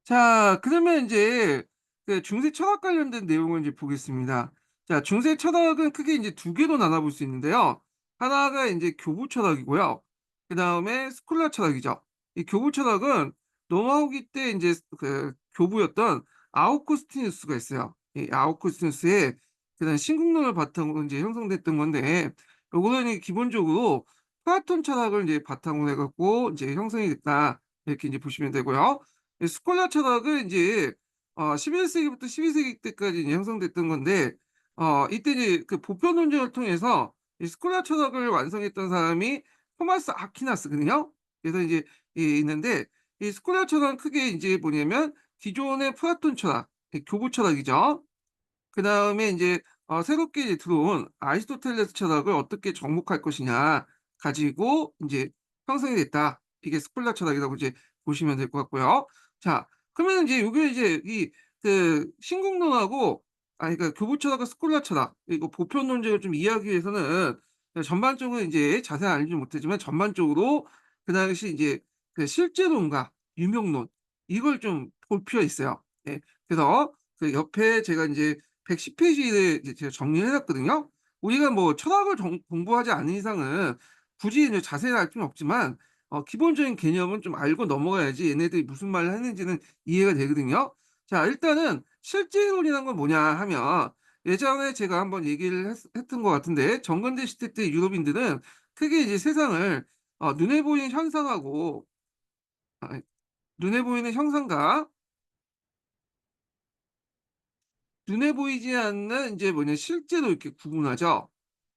자, 그러면 인제 그 중세 철학 관련된 내용을 이제 보겠습니다. 자, 중세 철학은 크게 인제 두 개로 나눠 볼 수 있는데요. 하나가 인제 교부 철학이고요. 그다음에 스콜라 철학이죠. 이 교부 철학은 로마 후기 때 인제 그 교부였던 아우구스티누스가 있어요. 이 아우구스티누스의 그런 신국론을 바탕으로 인제 형성됐던 건데, 요거는 이 기본적으로 플라톤 철학을 인제 바탕으로 해 갖고 인제 형성이 됐다, 이렇게 인제 보시면 되고요. 이 스콜라 철학은 인제 11 세기부터 12 세기 때까지 이제 형성됐던 건데, 이때 이제 그 보편 논쟁을 통해서 이 스콜라 철학을 완성했던 사람이 토마스 아퀴나스거든요. 그래서 이제 있는데, 이 스콜라 철학은 크게 인제 뭐냐면 기존의 플라톤 철학, 이 교부 철학이죠. 그다음에 인제 새롭게 이제 들어온 아리스토텔레스 철학을 어떻게 정복할 것이냐 가지고 인제 형성이 됐다. 이게 스콜라 철학이라고 이제 보시면 될 것 같고요. 자, 그러면 인제 요게 이제 이 그 신국론하고, 그러니까 교부 철학과 스콜라 철학, 그리고 보편 논쟁을 좀 이해하기 위해서는 전반적으로 인제 자세히 알지는 못하지만 전반적으로 그 당시 인제 그 실제론과 유명론, 이걸 좀 볼 필요가 있어요. 예. 그래서 그 옆에 제가 인제 110 페이지를 이제 제가 정리를 해 놨거든요. 우리가 뭐 철학을 공부하지 않은 이상은 굳이 이제 자세히 알 필요는 없지만 기본적인 개념은 좀 알고 넘어가야지 얘네들이 무슨 말을 하는지는 이해가 되거든요. 자, 일단은 실제론이란 건 뭐냐 하면, 예전에 제가 한번 얘기를 했던 것 같은데, 정근대 시대 때 유럽인들은 크게 이제 세상을 눈에 보이는 현상하고, 눈에 보이는 형상과 눈에 보이지 않는 인제 뭐냐 실제로 이렇게 구분하죠.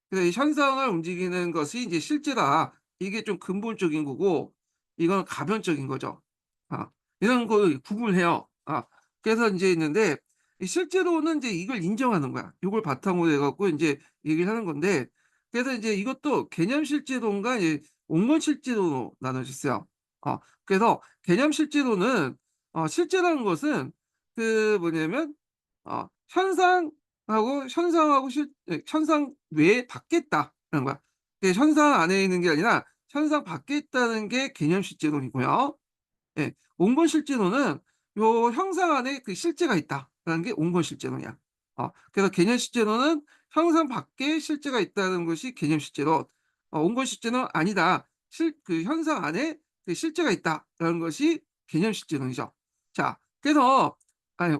그래서 이 현상을 움직이는 것이 이제 실제다. 이게 좀 근본적인 거고, 이건 가변적인 거죠. 아, 이런 걸 구분을 해요. 그래서 인제 있는데, 이 실제로는 인제 이걸 인정하는 거야. 요걸 바탕으로 해 갖고 인제 얘기를 하는 건데, 그래서 인제 이것도 개념 실제론과 이제 온건 실제론으로 나눠져 있어요. 그래서 개념 실제론은, 실제라는 것은 그 뭐냐면 현상하고 현상 외에 밖에 있다라는 거야. 그 현상 안에 있는 게 아니라 현상 밖에 있다는 게 개념 실제론이고요. 예. 온건 실제론은 요 형상 안에 그 실제가 있다라는 게 온건 실제론이야. 그래서 개념 실제론은 형상 밖에 실제가 있다는 것이 개념 실제론. 온건 실제는 아니다. 그 현상 안에 그 실제가 있다라는 것이 개념 실제론이죠. 자, 그래서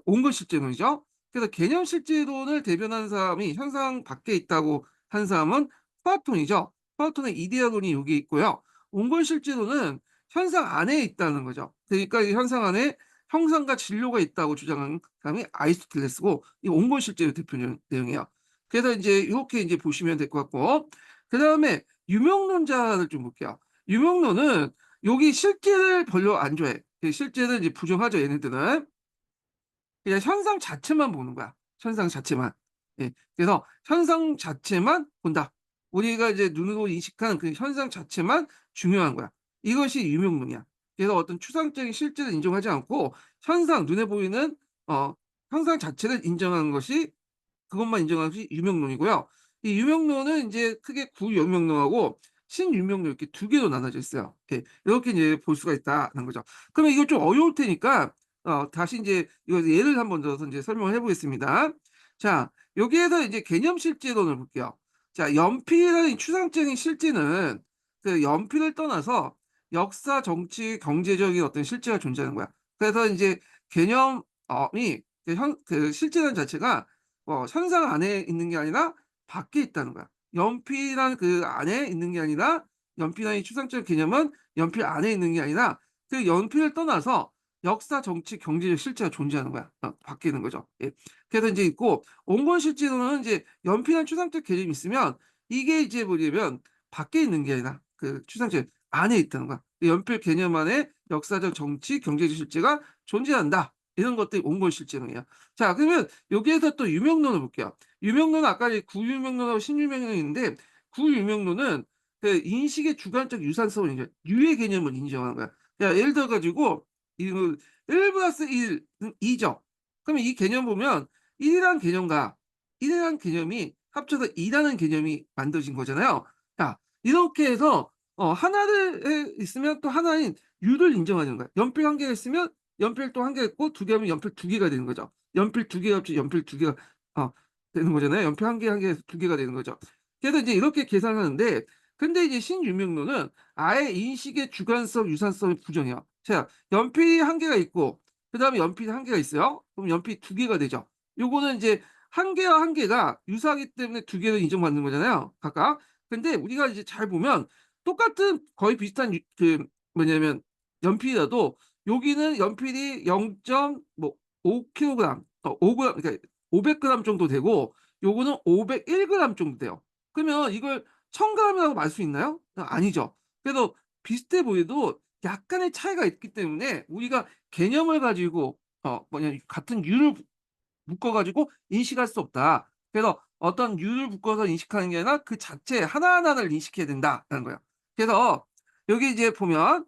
온건 실제론이죠. 그래서 개념 실제론을 대변하는 사람이 현상 밖에 있다고 한 사람은 플라톤이죠. 플라톤의 이데아론이 여기 있고요. 온건 실제론은 현상 안에 있다는 거죠. 그러니까 이 현상 안에 형상과 진료가 있다고 주장한 사람이 아리스토텔레스고, 이 온건 실제의 대표 내용이에요. 그래서 인제 요렇게 인제 보시면 될 것 같고, 그다음에 유명론자를 좀 볼게요. 유명론은 여기 실제를 별로 안 좋아해. 그 실제는 이제 부정하죠, 얘네들은. 그냥 현상 자체만 보는 거야. 현상 자체만. 예. 그래서 현상 자체만 본다. 우리가 이제 눈으로 인식하는 그 현상 자체만 중요한 거야. 이것이 유명론이야. 그래서 어떤 추상적인 실제를 인정하지 않고 현상, 눈에 보이는 어 현상 자체를 인정하는 것이, 그것만 인정하는 것이 유명론이고요. 이 유명론은 인제 크게 구유명론하고 신유명론, 이렇게 두 개로 나눠져 있어요. 예. 이렇게 이제 볼 수가 있다는 거죠. 그러면 이거 좀 어려울 테니까 다시 인제 이거 예를 한번 들어서 인제 설명을 해 보겠습니다. 자, 여기에서 이제 개념 실제론을 볼게요. 자, 연필이라는 이 추상적인 실제는 그 연필을 떠나서 역사, 정치, 경제적인 어떤 실제가 존재하는 거야. 그래서 인제 개념 이 그 실제라는 자체가 현상 안에 있는 게 아니라 밖에 있다는 거야. 연필이라는 그 안에 있는 게 아니라, 연필이라는 이 추상적 개념은 연필 안에 있는 게 아니라 그 연필을 떠나서 역사, 정치, 경제적 실제가 존재하는 거야. 밖에 있는 거죠. 예. 그래서 인제 있고, 온건 실제로는 인제 연필이라는 추상적 개념이 있으면 이게 이제 뭐냐면 밖에 있는 게 아니라 그 추상적 안에 있다는 거야. 그 연필 개념 안에 역사적, 정치, 경제적 실제가 존재한다. 이런 것들이 온건 실제론이야. 자, 그러면 여기에서 또 유명론을 볼게요. 유명론은 아까 이 구유명론하고 신유명론이 있는데, 구유명론은 그 인식의 주관적 유산성을 유의 개념을 인정하는 거야. 예를 들어 가지고 이거 1+1은 2죠. 그러면 이 개념 보면 1 이라는 개념과 1 이라는 개념이 합쳐서 2 라는 개념이 만들어진 거잖아요. 자, 이렇게 해서 하나를 있으면 또 하나인 유를 인정하는 거야. 연필 한 개가 있으면 연필 또 한 개 있고 두 개 하면 연필 두 개가 되는 거죠. 연필 두 개 합쳐 연필 두 개가 어 되는 거잖아요. 연필 한 개 한 개에서 두 개가 되는 거죠. 그래서 이제 이렇게 계산하는데 근데 이제 신유명론은 아예 인식의 주관성, 유사성을 부정해요. 자, 연필이 한 개가 있고 그다음에 연필이 한 개가 있어요. 그럼 연필이 두 개가 되죠. 요거는 이제 한 개와 한 개가 유사하기 때문에 두 개를 인정받는 거잖아요, 각각. 근데 우리가 이제 잘 보면 똑같은 거의 비슷한 그 뭐냐면 연필이라도 여기는 연필이 0.5kg, 5g, 그러니까 500g 정도 되고 요거는 501g 정도 돼요. 그러면 이걸 1000g이라고 말 수 있나요? 아니죠. 그래서 비슷해 보여도 약간의 차이가 있기 때문에 우리가 개념을 가지고 같은 유를 묶어 가지고 인식할 수 없다. 그래서 어떤 유를 묶어서 인식하는 게 아니라 그 자체 하나하나를 인식해야 된다라는 거예요. 그래서 여기 이제 보면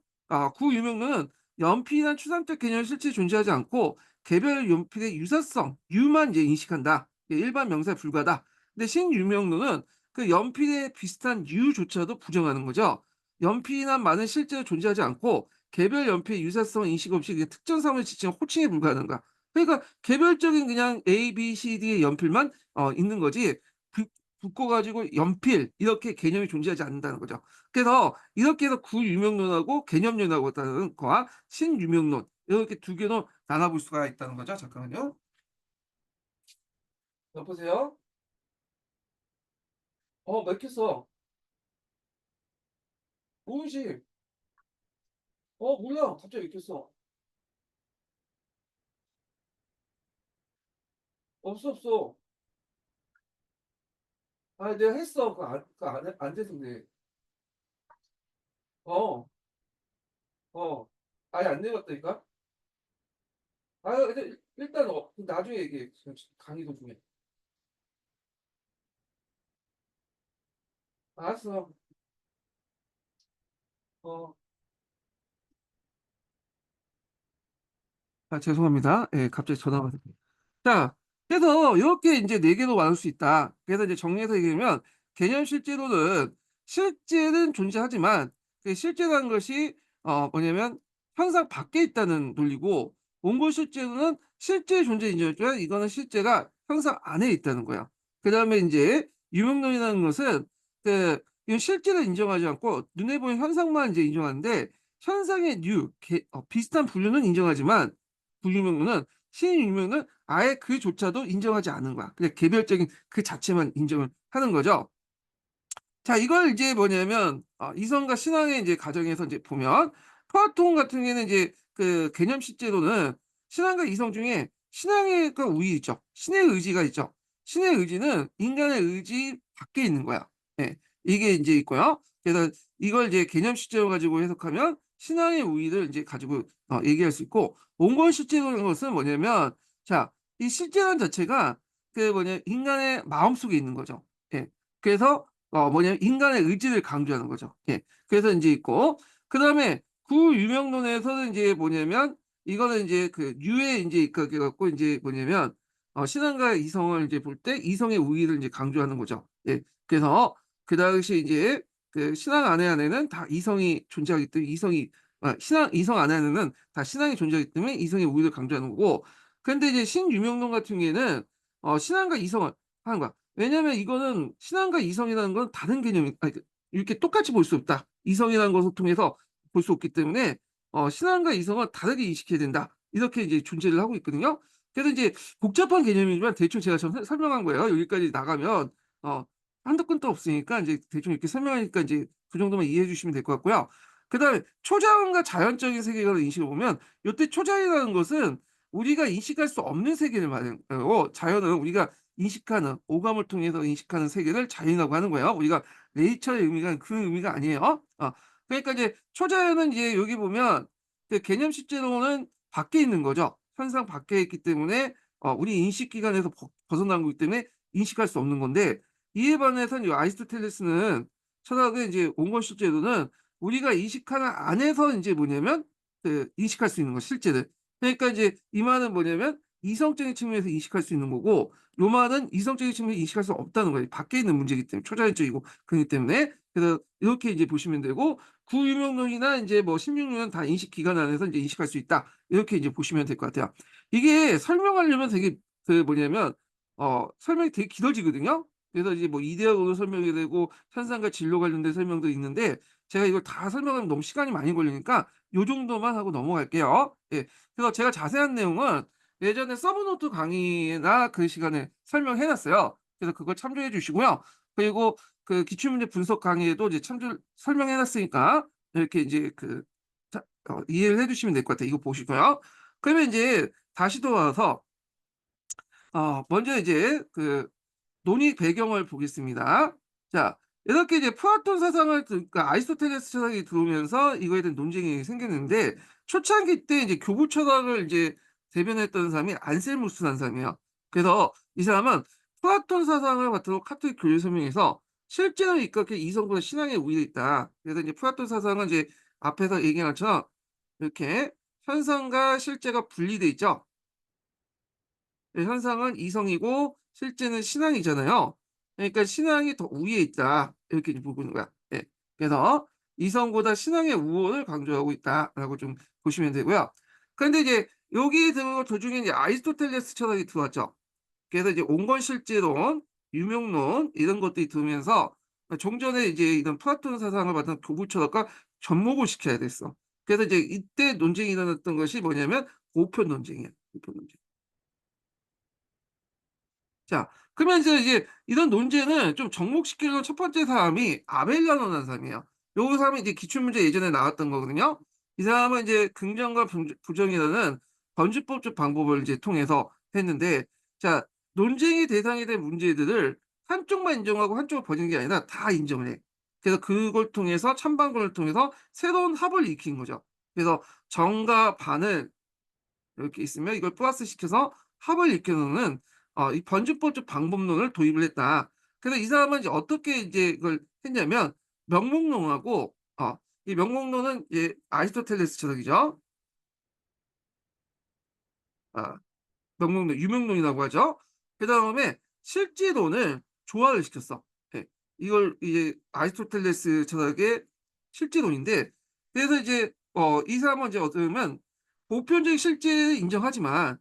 구유명론은 연필이란 추상적 개념이 실제 존재하지 않고 개별 연필의 유사성, 유만 이제 인식한다. 일반 명사에 불과하다. 근데 신유명론은 그 연필의 비슷한 유조차도 부정하는 거죠. 연필이란 말은 실제로 존재하지 않고 개별 연필의 유사성 인식 없이 그냥 특정 사물을 지칭한 호칭에 불과하는 거야. 그러니까 개별적인 그냥 A, B, C, D의 연필만 있는 거지 붙 붙고 가지고 연필 이렇게 개념이 존재하지 않는다는 거죠. 그래서 이렇게 해서 구유명론하고 개념론하고는 거와 신유명론 이렇게 두 개로 나눠 볼 수가 있다는 거죠. 잠깐만요. 여보세요? 맥혔어. 뭐지? 몰라. 갑자기 맥혔어. 없어, 없어. 내가 했어. 그거 안 돼서 그래. 어, 어. 아예 안 내봤다니까? 근데 일단 나중에 얘기해. 지금 강의 도중에. 알았어. 어. 죄송합니다. 예, 갑자기 전화가 왔어요. 자, 그래서 이렇게 이제 네 개로 나눌 수 있다. 그래서 이제 정리해서 얘기하면 개념 실제로는 실제는 존재하지만 그 실제라는 것이 뭐냐면 항상 밖에 있다는 논리고 원본 실제로는 실제 존재 인정이지만 이거는 실제가 항상 안에 있다는 거야. 그다음에 이제 유명론이라는 것은 그 이 실제를 인정하지 않고 눈에 보이는 현상만 이제 인정하는데 현상의 비슷한 분류는 인정하지만 부유명론은 신유명론은 아예 그조차도 인정하지 않는 거야. 그냥 개별적인 그 자체만 인정을 하는 거죠. 자, 이걸 이제 뭐냐면 이성과 신앙의 이제 가정에서 이제 보면 플라톤 같은 경우에는 이제 그 개념 실제로는 신앙과 이성 중에 신앙의 그 우위 있죠. 신의 의지가 있죠. 신의 의지는 인간의 의지 밖에 있는 거야. 예. 이게 이제 있고요. 그래서 이걸 이제 개념 실제로 가지고 해석하면 신앙의 우위를 이제 가지고 얘기할 수 있고 원본 실제로라는 것은 뭐냐면 자, 이 실제란 자체가 그 뭐냐 인간의 마음속에 있는 거죠. 예. 그래서 뭐냐면 인간의 의지를 강조하는 거죠. 예. 그래서 인제 있고 그다음에 구유명론에서는 인제 뭐냐면 이거는 인제 그 유에 인제 그게 갖고 인제 뭐냐면 신앙과 이성을 인제 볼 때 이성의 우위를 인제 강조하는 거죠. 예. 그래서 그 당시에 인제 그 신앙 안에는 다 이성이 존재하기 때문에 이성 안에는 다 신앙이 존재하기 때문에 이성의 우위를 강조하는 거고 근데 이제 신유명론 같은 경우에는 신앙과 이성을 하는 거야. 왜냐면 이거는 신앙과 이성이라는 건 다른 개념이 아니 이렇게 똑같이 볼 수 없다. 이성이라는 것을 통해서 볼 수 없기 때문에 신앙과 이성은 다르게 인식해야 된다. 이렇게 이제 존재를 하고 있거든요. 그래서 이제 복잡한 개념이지만 대충 제가 좀 설명한 거예요. 여기까지 나가면 어 한도 끝도 없으니까 이제 대충 이렇게 설명하니까 이제 그 정도만 이해해 주시면 될 것 같고요. 그다음에 초자연과 자연적인 세계관을 인식해 보면 요때 초자연이라는 것은 우리가 인식할 수 없는 세계를 말하는 거고 자연은 우리가 인식하는 오감을 통해서 인식하는 세계를 자연이라고 하는 거예요. 우리가 네이처의 의미가 그 의미가 아니에요. 그러니까 이제 초자연은 이제 여기 보면 그 개념 실제로는 밖에 있는 거죠. 현상 밖에 있기 때문에 우리 인식 기관에서 벗어난 거기 때문에 인식할 수 없는 건데 이에 반해서 이 아리스토텔레스는 철학의 이제 원본 실제로는 우리가 인식하는 안에서 인제 뭐냐면 그 인식할 수 있는 거 실제를. 그러니까 이제 이 말은 뭐냐면 이성적인 측면에서 인식할 수 있는 거고 요 말은 이성적인 측면에서 인식할 수 없다는 거예요. 밖에 있는 문제이기 때문에 초자연적이고 그렇기 때문에. 그래서 이렇게 이제 보시면 되고 구유명론이나 인제 뭐 16론 다 인식 기관 안에서 인제 인식할 수 있다. 이렇게 이제 보시면 될 것 같아요. 이게 설명하려면 되게 뭐냐면 설명이 되게 길어지거든요. 그래서 이제 뭐 이데아로도 설명이 되고 현상과 진로 관련된 설명도 있는데 제가 이걸 다 설명하면 너무 시간이 많이 걸리니까 요 정도만 하고 넘어갈게요. 예. 그래서 제가 자세한 내용은 예전에 서브노트 강의나 그 시간에 설명해 놨어요. 그래서 그걸 참조해 주시고요. 그리고 그 기출문제 분석 강의에도 이제 참조 설명해 놨으니까 이렇게 이제 이해를 해 주시면 될 것 같아요. 이거 보시고요. 그러면 인제 다시 돌아와서 먼저 이제 논의 배경을 보겠습니다. 자, 이렇게 이제 플라톤 사상을 그러니까 아리스토텔레스 철학이 들어오면서 이거에 대한 논쟁이 생겼는데 초창기 때 이제 교부 철학을 이제 대변했던 사람이 안셀무스라는 사람이에요. 그래서 이 사람은 플라톤 사상을 바탕으로 카톨릭 교리 설명에서 실제로 이렇게 이성보다 신앙에 우위에 있다. 그래서 이제 플라톤 사상은 이제 앞에서 얘기한 것처럼 이렇게 현상과 실제가 분리돼 있죠. 예, 현상은 이성이고 실제는 신앙이잖아요. 그러니까 '신앙이 더 우위에 있다.' 이렇게 이제 보는 거야. 예. 그래서 '이성보다 신앙의 우월을 강조하고 있다.'라고 좀 보시면 되고요. 그런데 이제 여기에 들어 도중에 이제 아리스토텔레스 철학이 들어왔죠. 그래서 이제 온건실제론, 유명론 이런 것들이 들어오면서 종전에 이제 이런 플라톤 사상을 받은 교부 철학과 접목을 시켜야 됐어. 그래서 이제 이때 논쟁이 일어났던 것이 뭐냐면 보편 논쟁이에요, 보편 논쟁. 자, 그러면 이제 이런 논쟁을 좀 접목시키려는 첫 번째 사람이 아벨라노라는 사람이에요. 요 사람이 이제 기출문제 예전에 나왔던 거거든요. 이 사람은 이제 긍정과 부정이라는 번지법적 방법을 이제 통해서 했는데 자, 논쟁의 대상이 된 문제들을 한쪽만 인정하고 한쪽을 버리는 게 아니라 다 인정을 해. 그래서 그걸 통해서 찬반론을 통해서 새로운 합을 일으킨 거죠. 그래서 정과 반을 이렇게 있으면 이걸 플러스시켜서 합을 일으켜놓는 이 번지법적 방법론을 도입을 했다. 그래서 이 사람은 이제 어떻게 이제 이걸 했냐면 명목론하고 이 명목론은 이제 아리스토텔레스 철학이죠. 아 명목론, 유명론이라고 하죠. 그다음에 실제론을 조화를 시켰어. 예. 이걸 이제 아리스토텔레스 철학의 실제론인데 그래서 이제 이 사람은 이제 어떻게 보면 보편적인 실제를 인정하지만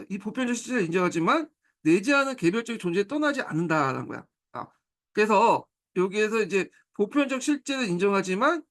이 보편적 실제를 인정하지만 내재하는 개별적인 존재에 떠나지 않는다라는 거야. 아 그래서 여기에서 이제 보편적 실제를 인정하지만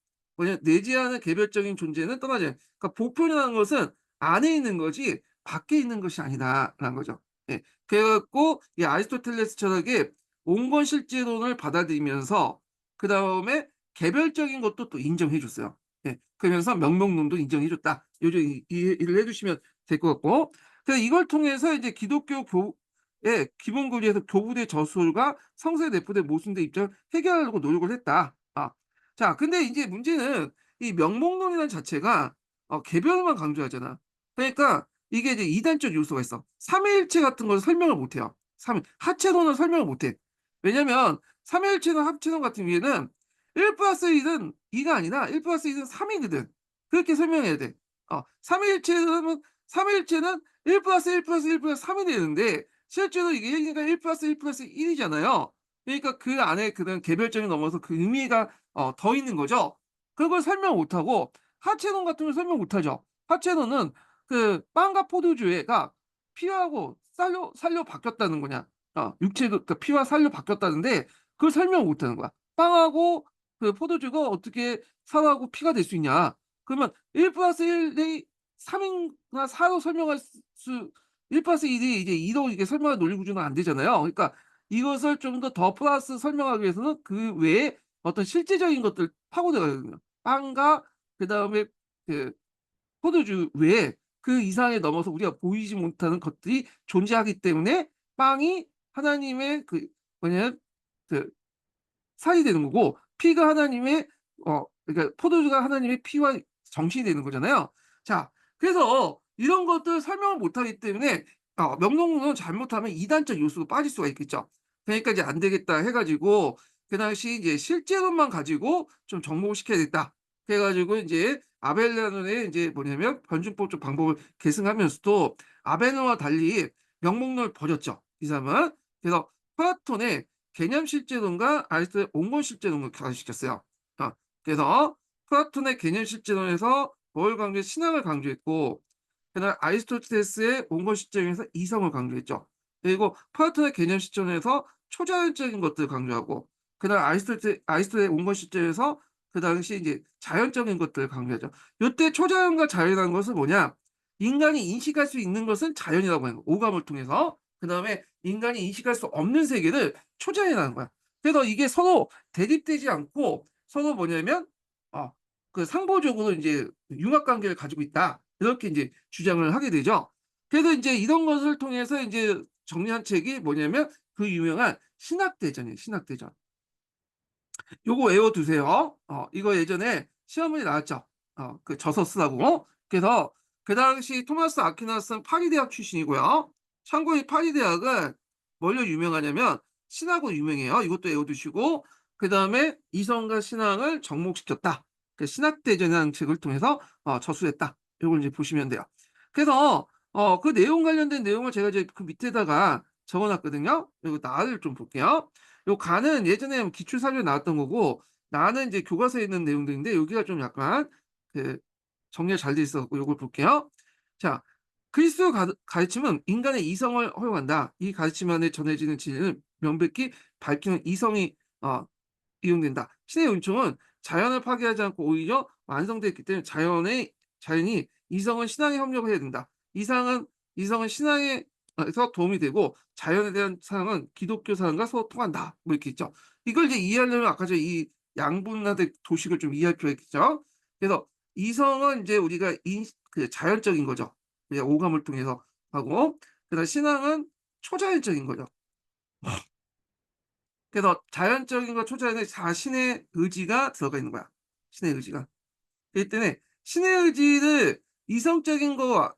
내재하는 개별적인 존재는 떠나지 않 그러니까 보편이라는 것은 안에 있는 거지 밖에 있는 것이 아니다라는 거죠. 예. 그래 갖고 이 아리스토텔레스 철학의 온건 실제론을 받아들이면서 그다음에 개별적인 것도 또 인정해 줬어요. 예. 그러면서 명목론도 인정해 줬다. 요정 이해를 해 주시면 될 것 같고 그래서 이걸 통해서 이제 기독교 교의 기본 교리에서 교부대 저술과 성서에 내포된 모순된 입장을 해결하려고 노력을 했다. 자 근데 인제 문제는 이 명목론이라는 자체가 개별만 강조하잖아. 그러니까 이게 이제 이단적 요소가 있어. 삼위일체 같은 걸 설명을 못 해요. 하체론은 설명을 못 해. 왜냐면 삼위일체나 합체론 같은 경우에는 1+1은 2가 아니라 1+1은 3 이거든. 그렇게 설명해야 돼. 삼위일체는 1+1+1+3이 되는데 실제로 이게 1이니까 1+1+1 이잖아요. 그러니까 그 안에 그런 개별점이 넘어서 그 의미가 더 있는 거죠. 그걸 설명 못 하고 하체론 같은 걸 설명 못 하죠. 하체론은 빵과 포도주가 피하고 살로 바뀌었다는 거냐. 육체도 그러니까 피와 살로 바뀌었다는데 그걸 설명을 못 하는 거야. 빵하고 포도주가 어떻게 살하고 피가 될 수 있냐. 그러면 1+1이 3 이나 4로 설명할 수 1+1이 이제 2로 이게 설명할 논리 구조는 안 되잖아요. 그러니까 이것을 좀 더 플러스 설명하기 위해서는 그 외에 어떤 실제적인 것들 파고들어야 되거든요. 빵과 그다음에 그 포도주 외에 그 이상에 넘어서 우리가 보이지 못하는 것들이 존재하기 때문에 빵이 하나님의 뭐냐면 그 살이 되는 거고 피가 하나님의 그러니까 포도주가 하나님의 피와 정신이 되는 거잖아요. 자 그래서 이런 것들 설명을 못 하기 때문에 명령문은 잘못하면 이단적 요소로 빠질 수가 있겠죠. 그러니까 이제 '안 되겠다.' 해 가지고 그 당시 이제 실제론만 가지고 좀 접목을 시켜야겠다. 그래 가지고 인제 아벨라논의 인제 뭐냐면 변증법적 방법을 계승하면서도 아벨론과 달리 명목론을 버렸죠, 이 사람은. 그래서 플라톤의 개념 실제론과 아리스토텔의 온건 실제론을 결합시켰어요. 그래서 플라톤의 개념 실제론에서 뭘 강조해? 신앙을 강조했고, 그다음에 아리스토텔레스의 원본 실제론에서 이성을 강조했죠. 그리고 플라톤의 개념 실제론에서 초자연적인 것들을 강조하고, 그다음에 아리스토텔의 원본 실제론에서 그 당시 이제 자연적인 것들을 강조하죠. 요때 초자연과 자연이라는 것은 뭐냐? 인간이 인식할 수 있는 것은 자연이라고 하는 거야, 오감을 통해서. 그다음에 인간이 인식할 수 없는 세계를 초자연이라는 거야. 그래서 이게 서로 대립되지 않고 서로 뭐냐면 어 그 상보적으로 인제 융합 관계를 가지고 있다. 이렇게 인제 주장을 하게 되죠. 그래서 인제 이런 것을 통해서 인제 정리한 책이 뭐냐면 그 유명한 신학대전이에요, 신학대전. 요거 외워두세요. 이거 예전에 시험 문제 나왔죠. 그 저서 쓰라고. 그래서 그 당시 토마스 아퀴나스는 파리 대학 출신이고요. 참고로 이 파리 대학은 뭘로 유명하냐면 신학으로 유명해요. 이것도 외워두시고, 그다음에 이성과 신앙을 접목시켰다. 그 신학대전이라는 책을 통해서 저술했다. 요걸 이제 보시면 돼요. 그래서 그 내용 관련된 내용을 제가 이제 그 밑에다가 적어 놨거든요. 요거 나를 좀 볼게요. 요 가는 예전에 기출 사전에 나왔던 거고, 나는 이제 교과서에 있는 내용들인데 여기가 좀 약간 그 정리가 잘 돼 있어 갖고 요걸 볼게요. 자, 그리스도의 가르침은 인간의 이성을 허용한다. 이 가르침 안에 전해지는 진리는 명백히 밝히는 이성이 이용된다. 신의 은총은 자연을 파괴하지 않고 오히려 완성되어 있기 때문에 자연이 이성은 신앙에 협력을 해야 된다. 이성은 신앙에 서 도움이 되고 자연에 대한 사랑은 기독교 사랑과 서로 통한다. 뭐 이렇게 있죠. 이걸 이제 이해하려면 아까 저 이 양분화된 도식을 좀 이해할 필요가 있겠죠. 그래서 이성은 이제 우리가 그 자연적인 거죠. 그냥 오감을 통해서 하고, 그다음 신앙은 초자연적인 거죠. 그래서 자연적인 거 초자연에 자신의 의지가 들어가 있는 거야. 신의 의지가. 그렇기 때문에 신의 의지를 이성적인 거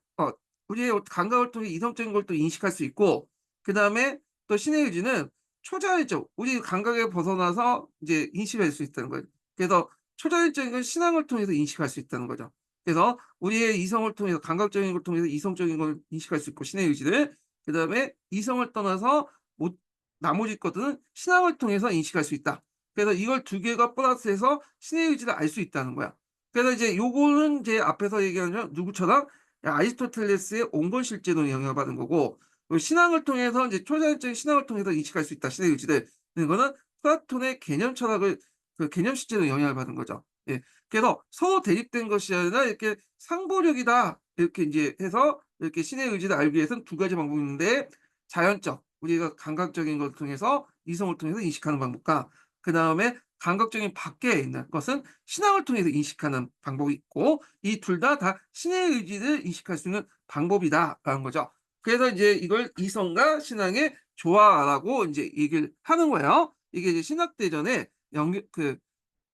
우리의 감각을 통해 이성적인 걸 또 인식할 수 있고, 그다음에 또 신의 의지는 초자연적 우리 감각에 벗어나서 이제 인식할 수 있다는 거예요. 그래서 초자연적인 건 신앙을 통해서 인식할 수 있다는 거죠. 그래서 우리의 이성을 통해서 감각적인 걸 통해서 이성적인 걸 인식할 수 있고 신의 의지를, 그다음에 이성을 떠나서 못 나머지 것들은 신앙을 통해서 인식할 수 있다. 그래서 이걸 두 개가 플러스해서 신의 의지를 알 수 있다는 거야. 그래서 이제 요거는 이제 앞에서 얘기한 누구처럼 아리스토텔레스의 온건실제론에 영향을 받은 거고, 신앙을 통해서 이제 초자연적인 신앙을 통해서 인식할 수 있다, 신의 의지를. 이거는 플라톤의 개념 철학을 그 개념 실제로 영향을 받은 거죠. 예. 그래서 서로 대립된 것이 아니라 이렇게 상보력이다. 이렇게 인제 해서 이렇게 신의 의지를 알기 위해서는 두 가지 방법이 있는데, 자연적 우리가 감각적인 것을 통해서 이성을 통해서 인식하는 방법과, 그다음에 감각적인 밖에 있는 것은 신앙을 통해서 인식하는 방법이 있고, 이 둘 다 신의 의지를 인식할 수 있는 방법이다라는 거죠. 그래서 이제 이걸 이성과 신앙의 조화라고 인제 얘기를 하는 거예요. 이게 이제 신학대전에 연결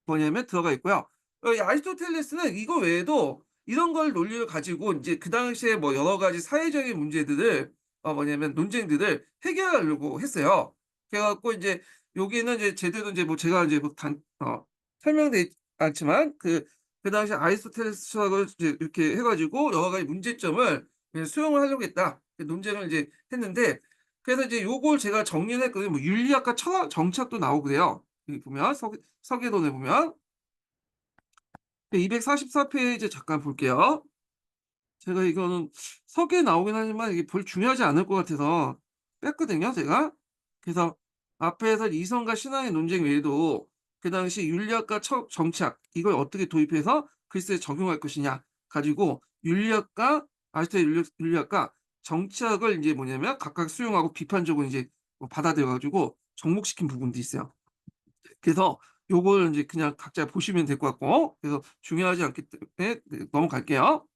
뭐냐면 들어가 있고요. 이 아리스토텔레스는 이거 외에도 이런 걸 논리를 가지고 인제 그 당시에 뭐 여러 가지 사회적인 문제들을 뭐냐면 논쟁들을 해결하려고 했어요. 그래 갖고 인제 여기는 이제 제대로 인제 뭐 제가 인제 뭐 설명돼 않지만 그 당시 아리스토텔레스 철학을 이제 이렇게 해 가지고 여러 가지 문제점을 수용을 하려고 했다. 논쟁을 이제 했는데, 그래서 이제 요걸 제가 정리를 했거든요. 뭐 윤리학과 철학 정치학도 나오고 그래요. 여기 보면 서계도에 보면 244 페이지 잠깐 볼게요. 제가 이거는 서기에 나오긴 하지만 이게 별 중요하지 않을 것 같아서 뺐거든요, 제가. 그래서 앞에서 이성과 신앙의 논쟁 외에도 그 당시 윤리학과 정치학 이걸 어떻게 도입해서 글쓰에 적용할 것이냐 가지고 윤리학과 아리스토텔 윤리학과 정치학을 인제 뭐냐면 각각 수용하고 비판적으로 인제 뭐 받아들여 가지고 접목시킨 부분도 있어요. 그래서 요걸 인제 그냥 각자 보시면 될 것 같고, 그래서 중요하지 않기 때문에 네 넘어갈게요.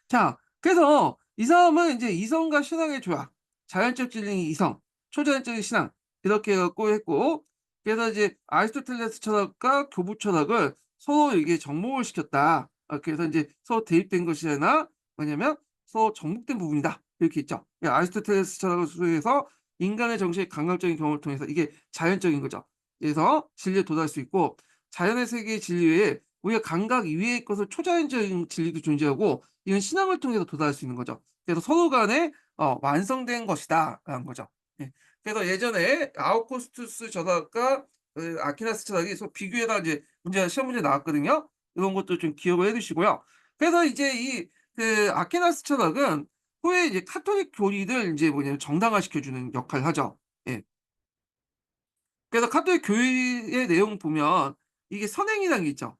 자, 그래서 이 사람은 인제 이성과 신앙의 조화, 자연적 진리인 이성, 초자연적인 신앙 이렇게 해 갖고 했고, 그래서 이제 아리스토텔레스 철학과 교부 철학을 서로 이게 접목을 시켰다. 그래서 인제 서로 대립된 것이 아니라 뭐냐면 서로 접목된 부분이다. 이렇게 있죠. 아리스토텔레스 철학을 수용해서 인간의 정신의 감각적인 경험을 통해서 이게 자연적인 거죠. 그래서 진리에 도달할 수 있고, 자연의 세계의 진리 외에 우리가 감각 이외의 것을 초자연적인 진리도 존재하고, 이건 신앙을 통해서 도달할 수 있는 거죠. 그래서 서로 간에 완성된 것이다라는 거죠. 예. 그래서 예전에 아우구스투스 저작가 아키나스 철학이 서 비교해서 이제 문제가 시험 문제 나왔거든요. 이런 것도 좀 기억을 해 두시고요. 그래서 이제 이 아키나스 철학은 후에 이제 카톨릭 교리를 인제 뭐냐면 정당화시켜 주는 역할을 하죠. 예. 그래서 카톨릭 교리의 내용 보면 이게 선행이라는 게 있죠.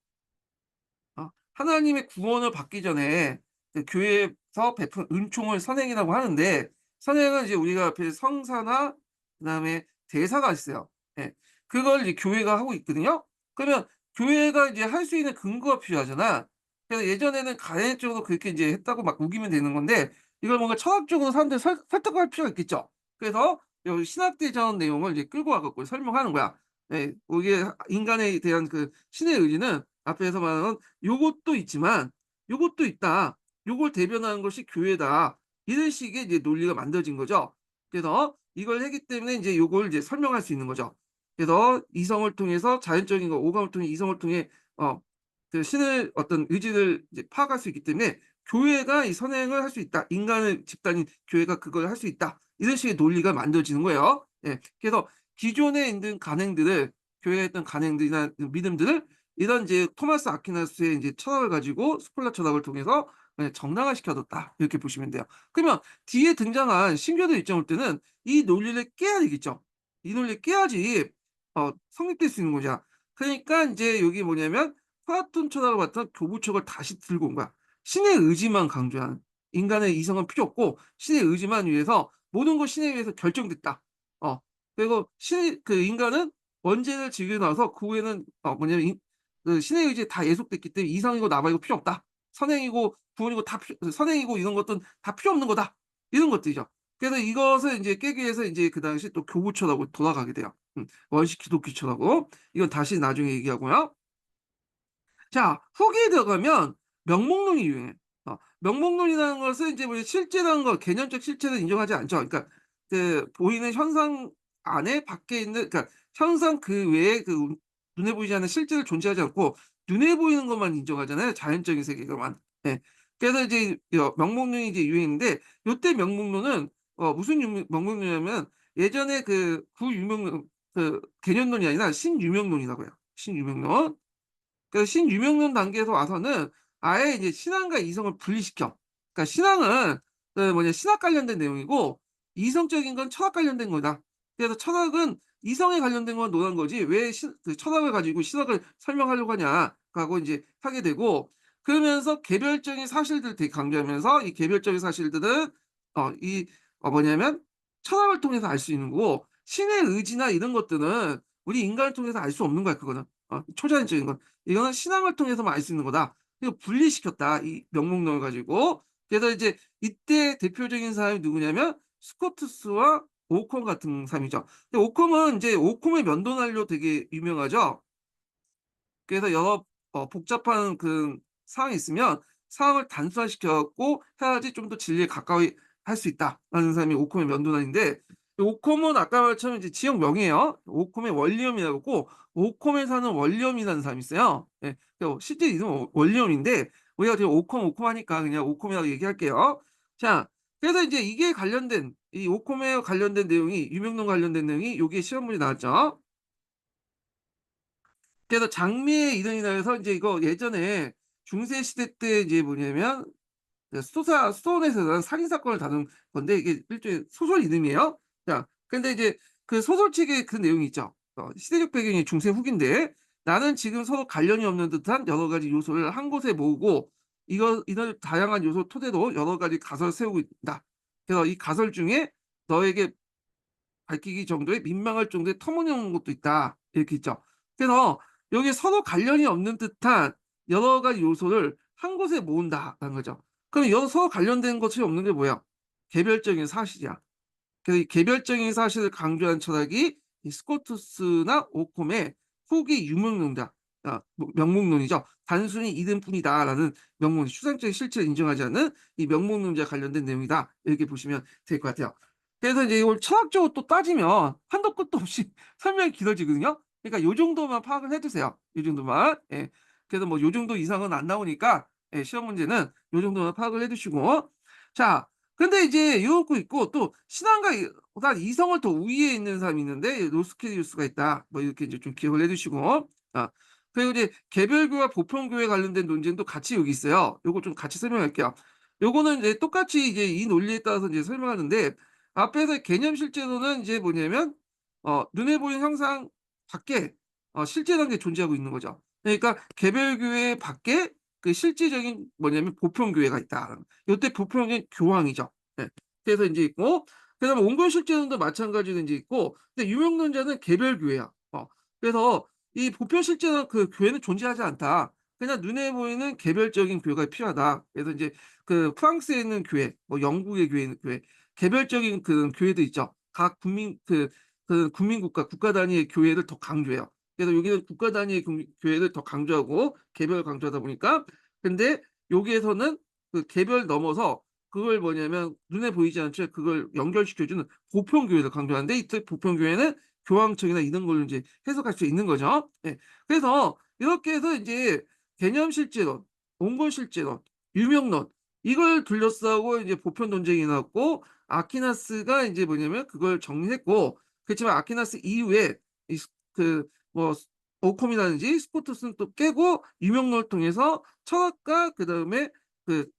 하나님의 구원을 받기 전에 교회에서 베푼 은총을 선행이라고 하는데, 선행은 이제 우리가 앞에 성사나 그다음에 대사가 있어요. 예. 그걸 이제 교회가 하고 있거든요. 그러면 교회가 이제 할 수 있는 근거가 필요하잖아. 그래서 예전에는 가행적으로 그렇게 이제 했다고 막 우기면 되는 건데, 이걸 뭔가 철학적으로 사람들 설득할 필요가 있겠죠. 그래서 요 신학대전 내용을 이제 끌고 와 갖고 설명하는 거야. 예. 이게 인간에 대한 그 신의 의지는 앞에서 말한 요것도 있지만 요것도 있다. 요걸 대변하는 것이 교회다. 이런 식의 이제 논리가 만들어진 거죠. 그래서 이걸 했기 때문에 인제 요걸 이제 설명할 수 있는 거죠. 그래서 이성을 통해서 자연적인 거 오감을 통해 이성을 통해 어 신의 어떤 의지를 이제 파악할 수 있기 때문에 교회가 이 선행을 할 수 있다. 인간의 집단인 교회가 그걸 할 수 있다. 이런 식의 논리가 만들어지는 거예요. 예. 그래서 기존에 있는 간행들을 교회가 했던 간행들이나 믿음들을 이런 이제 토마스 아퀴나스의 인제 철학을 가지고 스콜라 철학을 통해서 정당화시켜 뒀다. 이렇게 보시면 돼요. 그러면 뒤에 등장한 신교들 입장 올 때는 이 논리를 깨야 되겠죠. 이 논리를 깨야지 성립될 수 있는 거죠. 그러니까 인제 여기 뭐냐면 플라톤 철학을 바탕 교부책을 다시 들고 온 거야. 신의 의지만 강조하는, 인간의 이성은 필요 없고 신의 의지만 위해서 모든 것이 신에 의해서 결정됐다. 어 그리고 신의 인간은 원죄를 지고 나서 그 후에는 뭐냐면 신의 의지에 다 예속됐기 때문에 이성이고 남이고 필요 없다. 선행이고 구원이고 다 선행이고 이런 것들은 다 필요 없는 거다. 이런 것들이죠. 그래서 이것을 인제 깨기 위해서 인제 그 당시 또 교부처라고 돌아가게 돼요. 원시 기독교처라고. 이건 다시 나중에 얘기하고요. 자, 후기에 들어가면 명목론이 유행해. 명목론이라는 것은 이제 뭐 실제라는 거, 개념적 실체는 인정하지 않죠. 그러니까 보이는 현상 안에 밖에 있는, 그러니까 현상 그 외에 눈에 보이지 않는 실제를 존재하지 않고 눈에 보이는 것만 인정하잖아요, 자연적인 세계관만. 예. 그래서 이제 명목론이 이제 유행인데, 요때 명목론은 무슨 명목론이냐면 예전에 구유명론 개념론이 아니라 신유명론이라고 해요. 신유명론. 그 신유명론 단계에서 와서는 아예 이제 신앙과 이성을 분리시켜. 그러니까 신앙은 신학 관련된 내용이고 이성적인 건 철학 관련된 거다. 그래서 철학은 이성에 관련된 건 논한 거지 왜 철학을 가지고 신학을 설명하려고 하냐 하고 인제 하게 되고, 그러면서 개별적인 사실들을 되게 강조하면서 이 개별적인 사실들은 뭐냐면 철학을 통해서 알 수 있는 거고, 신의 의지나 이런 것들은 우리 인간을 통해서 알 수 없는 거야 그거는. 초자연적인 건. 이거는 신앙을 통해서만 알 수 있는 거다. 이거 분리시켰다, 이 명목론을 가지고. 그래서 이제 이때 대표적인 사람이 누구냐면 스코투스와 오컴 같은 사람이죠. 근데 오컴은 인제 오컴의 면도날로 되게 유명하죠. 그래서 여러 복잡한 사항이 있으면 사항을 단순화시켜 갖고 해야지 좀 더 진리에 가까이 할 수 있다라는 사람이 오컴의 면도날인데, 이 오컴은 아까 말처럼 이제 지역명이에요. 오컴의 월리엄이라고 있고 오컴에 사는 월리엄이라는 사람이 있어요. 예. 실제 이름은 월리엄인데 우리가 지금 오컴 하니까 그냥 오컴이라고 얘기할게요. 자, 그래서 이제 이게 관련된 이 오컴에 관련된 내용이 유명론 관련된 내용이 요게 시험 문제 나왔죠. 그래서 장미의 이름이라 해서 인제 이거 예전에 중세 시대 때 이제 뭐냐면 수도원에서 일어난 살인 사건을 다룬 건데 이게 일종의 소설 이름이에요. 자, 근데 이제 그 소설책에 그 내용이 있죠. 시대적 배경이 중세 후기인데 나는 지금 서로 관련이 없는 듯한 여러 가지 요소를 한 곳에 모으고 이런 다양한 요소 토대로 여러 가지 가설을 세우고 있다. 그래서 이 가설 중에 너에게 밝히기 정도의 민망할 정도의 터무니없는 것도 있다. 이렇게 있죠. 그래서 여기에 서로 관련이 없는 듯한 여러 가지 요소를 한 곳에 모은다라는 거죠. 그럼 서로 관련된 것이 없는 게 뭐야? 개별적인 사실이야. 그래서 이 개별적인 사실을 강조한 철학이 이 스코투스나 오콤의 후기 유명론이다. 명목론이죠. 단순히 이름뿐이다라는 명문, 추상적인 실체를 인정하지 않는 이 명목론자와 관련된 내용이다. 이렇게 보시면 될 것 같아요. 그래서 이제 이걸 철학적으로 또 따지면 한도 끝도 없이 설명이 길어지거든요. 그러니까 요 정도만 파악을 해 두세요. 요 정도만. 예. 그래서 뭐 요 정도 이상은 안 나오니까, 예, 시험 문제는 요 정도만 파악을 해 두시고. 자, 근데 이제 요렇고 있고 또 신앙과 보다 이성을 더 우위에 있는 사람이 있는데 노스케디우스가 있다. 뭐 이렇게 이제 좀 기억을 해 두시고. 아 그리고 이제 개별교와 보편교회 관련된 논쟁도 같이 여기 있어요. 요거 좀 같이 설명할게요. 요거는 이제 똑같이 이제 이 논리에 따라서 이제 설명하는데 앞에서 개념 실제로는 이제 뭐냐면 눈에 보이는 형상 밖에 실제라는 게 존재하고 있는 거죠. 그러니까 개별교회 밖에 그 실제적인 뭐냐면 보편교회가 있다. 요때 보편은 교황이죠. 예. 그래서 인제 있고 그다음에 온건실제론도 마찬가지로 인제 있고 근데 유명론자는 개별교회야. 그래서 이 보편실제론 그 교회는 존재하지 않다. 그냥 눈에 보이는 개별적인 교회가 필요하다. 그래서 인제 그 프랑스에 있는 교회, 뭐 영국의 교회 있는 교회, 개별적인 그 교회도 있죠. 각 국민 그 국민국가 국가 단위의 교회를 더 강조해요. 그래서 여기는 국가 단위의 교회를 더 강조하고 개별을 강조하다 보니까 근데 여기에서는 그 개별 넘어서 그걸 뭐냐면 눈에 보이지 않죠. 그걸 연결시켜 주는 보편교회를 강조하는데 이때 보편교회는 교황청이나 이런 걸로 인제 해석할 수 있는 거죠. 예. 그래서 이렇게 해서 인제 개념 실제론, 온건 실제론, 유명론 이걸 둘러싸고 이제 보편 논쟁이 났고 아퀴나스가 인제 뭐냐면 그걸 정리했고 그렇지만 아퀴나스 이후에 이 그 뭐 오컴이라든지 스코투스는 또 깨고 유명론을 통해서 철학과 그다음에 그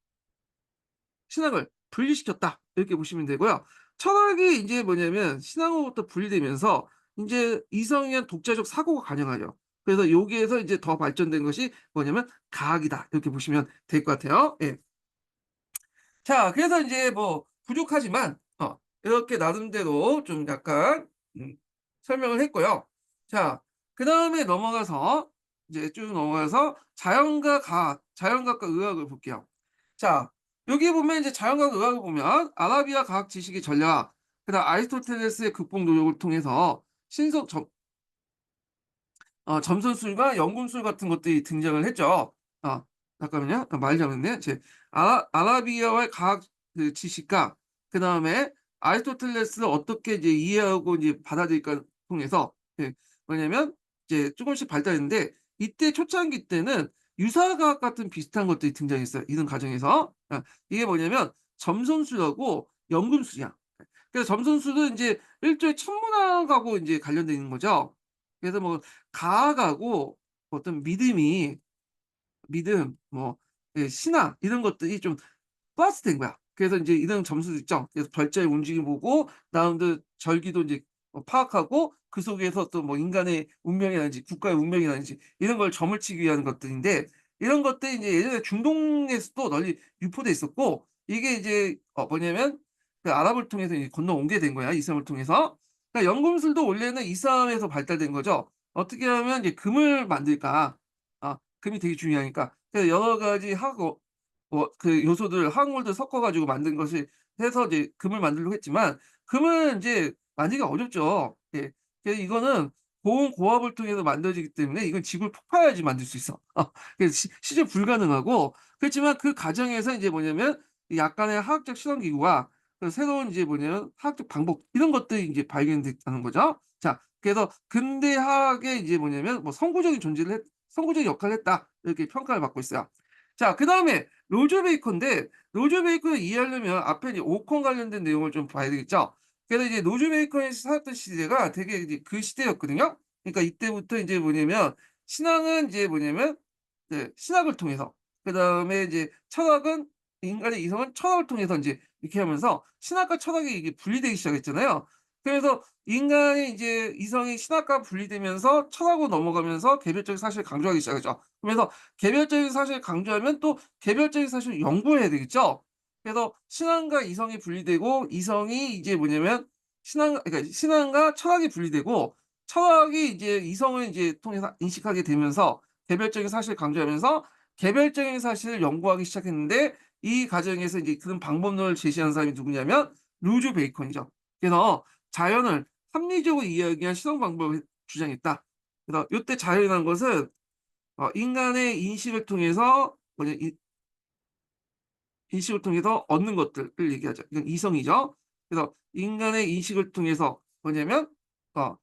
신학을 분리시켰다. 이렇게 보시면 되고요. 철학이 인제 뭐냐면 신앙으로부터 분리되면서 인제 이성에 독자적 사고가 가능하죠. 그래서 여기에서 이제 더 발전된 것이 뭐냐면 과학이다. 이렇게 보시면 될 것 같아요. 예. 자 그래서 인제 뭐 부족하지만 이렇게 나름대로 좀 약간 음 설명을 했고요. 자 그다음에 넘어가서 이제 쭉 넘어가서 자연과 과학, 자연과학과 의학을 볼게요. 자 여기 보면 이제 자연과학 의학을 보면 아라비아 과학 지식의 전략 그다음 아리스토텔레스의 극복 노력을 통해서 신속 점선술과 연금술 같은 것들이 등장을 했죠. 아 잠깐만요. 말 잘못했네. 아라비아의 과학 그 지식과 그다음에 아리스토텔레스를 어떻게 이제 이해하고 이제 받아들일까 통해서 예 뭐냐면 이제 쪼금씩 발달했는데 이때 초창기 때는 유사과학 같은 비슷한 것들이 등장했어요, 이런 과정에서. 이게 뭐냐면 점성술하고 연금술이야. 그래서 점성술은 인제 일종의 천문학하고 인제 관련돼 있는 거죠. 그래서 뭐 과학하고 어떤 믿음 뭐 예 신앙 이런 것들이 좀 플러스된 거야. 그래서 인제 이런 점수도 있죠. 그래서 별자의 움직임 보고 나름대로 절기도 인제 파악하고 그 속에서 또 뭐 인간의 운명이라든지 국가의 운명이라든지 이런 걸 점을 치기 위한 것들인데 이런 것들이 이제 예전에 중동에서도 널리 유포돼 있었고 이게 이제 뭐냐면 그 아랍을 통해서 이제 건너오게 된 거야, 이슬람을 통해서. 그러니까 연금술도 원래는 이슬람에서 발달된 거죠. 어떻게 하면 이제 금을 만들까? 금이 되게 중요하니까. 그래서 여러 가지 하고 뭐 그 요소들 화학물들 섞어 가지고 만든 것이 해서 이제 금을 만들려고 했지만 금은 인제 만들기가 어렵죠. 예. 그래서 이거는 고온 고압을 통해서 만들어지기 때문에 이건 지구를 폭파해야지 만들 수 있어. 그래서 실제 불가능하고 그렇지만 그 과정에서 인제 뭐냐면 이 약간의 화학적 실험 기구와 그 새로운 이제 뭐냐면 화학적 방법 이런 것들이 인제 발견됐다는 거죠. 자 그래서 근대 화학의 이제 뭐냐면 뭐 선구적인 역할을 했다. 이렇게 평가를 받고 있어요. 자 그다음에 로즈 베이커인데 로즈 베이커를 이해하려면 앞에 이제 오콘 관련된 내용을 좀 봐야 되겠죠. 그래서 이제 로즈 베이커이 살았던 시대가 되게 이제 그 시대였거든요. 그러니까 이때부터 인제 뭐냐면 신앙은 이제 뭐냐면 네 신학을 통해서 그다음에 이제 철학은 인간의 이성은 철학을 통해서 인제 이렇게 하면서 신학과 철학이 이게 분리되기 시작했잖아요. 그래서 인간이 이제 이성이 신학과 분리되면서 철학으로 넘어가면서 개별적인 사실을 강조하기 시작하죠. 그러면서 개별적인 사실을 강조하면 또 개별적인 사실을 연구해야 되겠죠. 그래서 신앙과 이성이 분리되고 이성이 이제 뭐냐면 그러니까 신앙과 철학이 분리되고 철학이 이제 이성을 인제 통해서 인식하게 되면서 개별적인 사실을 강조하면서 개별적인 사실을 연구하기 시작했는데 이 과정에서 이제 그런 방법론을 제시한 사람이 누구냐면 루즈 베이컨이죠. 그래서 자연을 합리적으로 이해하기 위한 실험 방법을 주장했다. 그래서 요때 자연이라는 것은 인간의 인식을 통해서 뭐냐 인식을 통해서 얻는 것들을 얘기하죠. 이건 이성이죠. 그래서 인간의 인식을 통해서 뭐냐면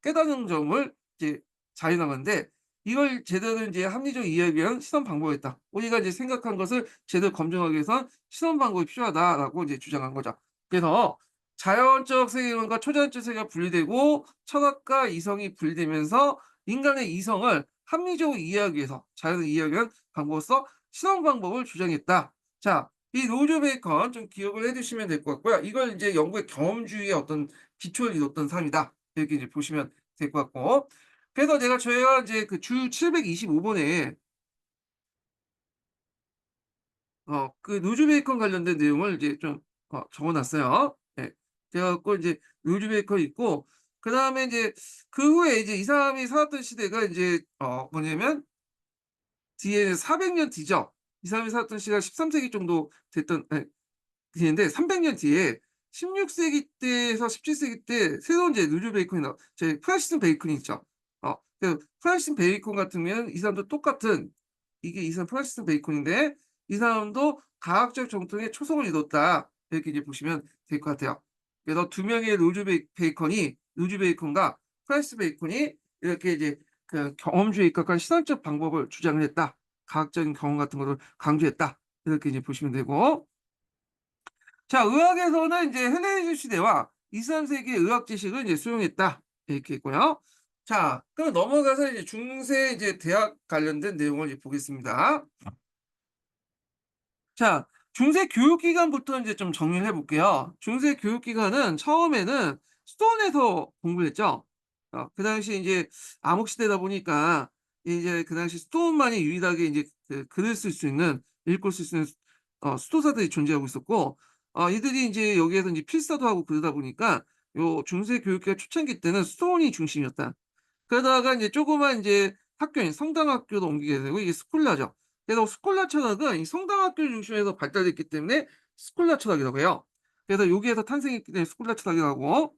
깨닫는 점을 이제 자연한 건데 이걸 제대로 이제 합리적 이해하기 위한 시선 방법이었다. 우리가 이제 생각한 것을 제대로 검증하기 위해선 시선 방법이 필요하다라고 이제 주장한 거죠. 그래서 자연적 세계관과 초자연적 세계가 분리되고 철학과 이성이 분리되면서 인간의 이성을 합리적으로 이해하기 위해서 자연을 이해하기 위한 방법으로서 시선 방법을 주장했다. 자, 이 로즈 베이컨 좀 기억을 해 두시면 될 것 같고요. 이걸 이제 영국의 경험주의의 어떤 기초를 이뤘던 사람이다. 이렇게 이제 보시면 될 것 같고. 그래서 저희가 이제 그 주 725 번에 그 루즈 베이컨 관련된 내용을 이제 좀 적어 놨어요. 예. 그래 갖고 인제 루즈 베이컨 있고, 그다음에 인제 그 후에 이제 이 사람이 살았던 시대가 인제 뭐냐면 뒤에 400년 뒤죠. 이 사람이 살았던 시대가 13 세기 정도 됐던, 예, 뒤인데 300년 뒤에 16 세기 때에서 17 세기 때 새로운 이제 루즈 베이컨이 저희 프란시스 베이컨이 있죠. 프란시스 베이컨 같은 경우에는 이 사람도 똑같은, 이게 이 사람 프란시스 베이컨인데 이 사람도 과학적 정통에 초석을 이뤘다. 이렇게 이제 보시면 될 것 같아요. 그래서 두 명의 루즈 베이컨과 프란시스 베이컨이 이렇게 이제 그 경험주의 입각한 시선적 방법을 주장을 했다. 과학적인 경험 같은 거를 강조했다. 이렇게 이제 보시면 되고, 자, 의학에서는 이제 헬레니즘 시대와 2~3 세기의 의학 지식을 이제 수용했다. 이렇게 있고요. 자, 그럼 넘어가서 이제 중세 이제 대학 관련된 내용을 이제 보겠습니다. 자, 중세 교육기관부터 이제 좀 정리를 해 볼게요. 중세 교육기관은 처음에는 수도원에서 공부를 했죠. 그 당시 이제 암흑 시대다 보니까 이제 그 당시 수도원만이 유일하게 이제 그 글을 쓸 수 있는, 읽고 쓸 수 있는 수도사들이 존재하고 있었고, 이들이 인제 여기에서 인제 필사도 하고 그러다 보니까 요 중세 교육기가 초창기 때는 수도원이 중심이었다. 그러다가 인제 조그만 인제 학교인 성당학교로 옮기게 되고, 이게 스콜라죠. 그래서 스콜라 철학은 이 성당학교를 중심으로 발달됐기 때문에 스콜라 철학이라고 해요. 그래서 여기에서 탄생했기 때문에 스콜라 철학이라고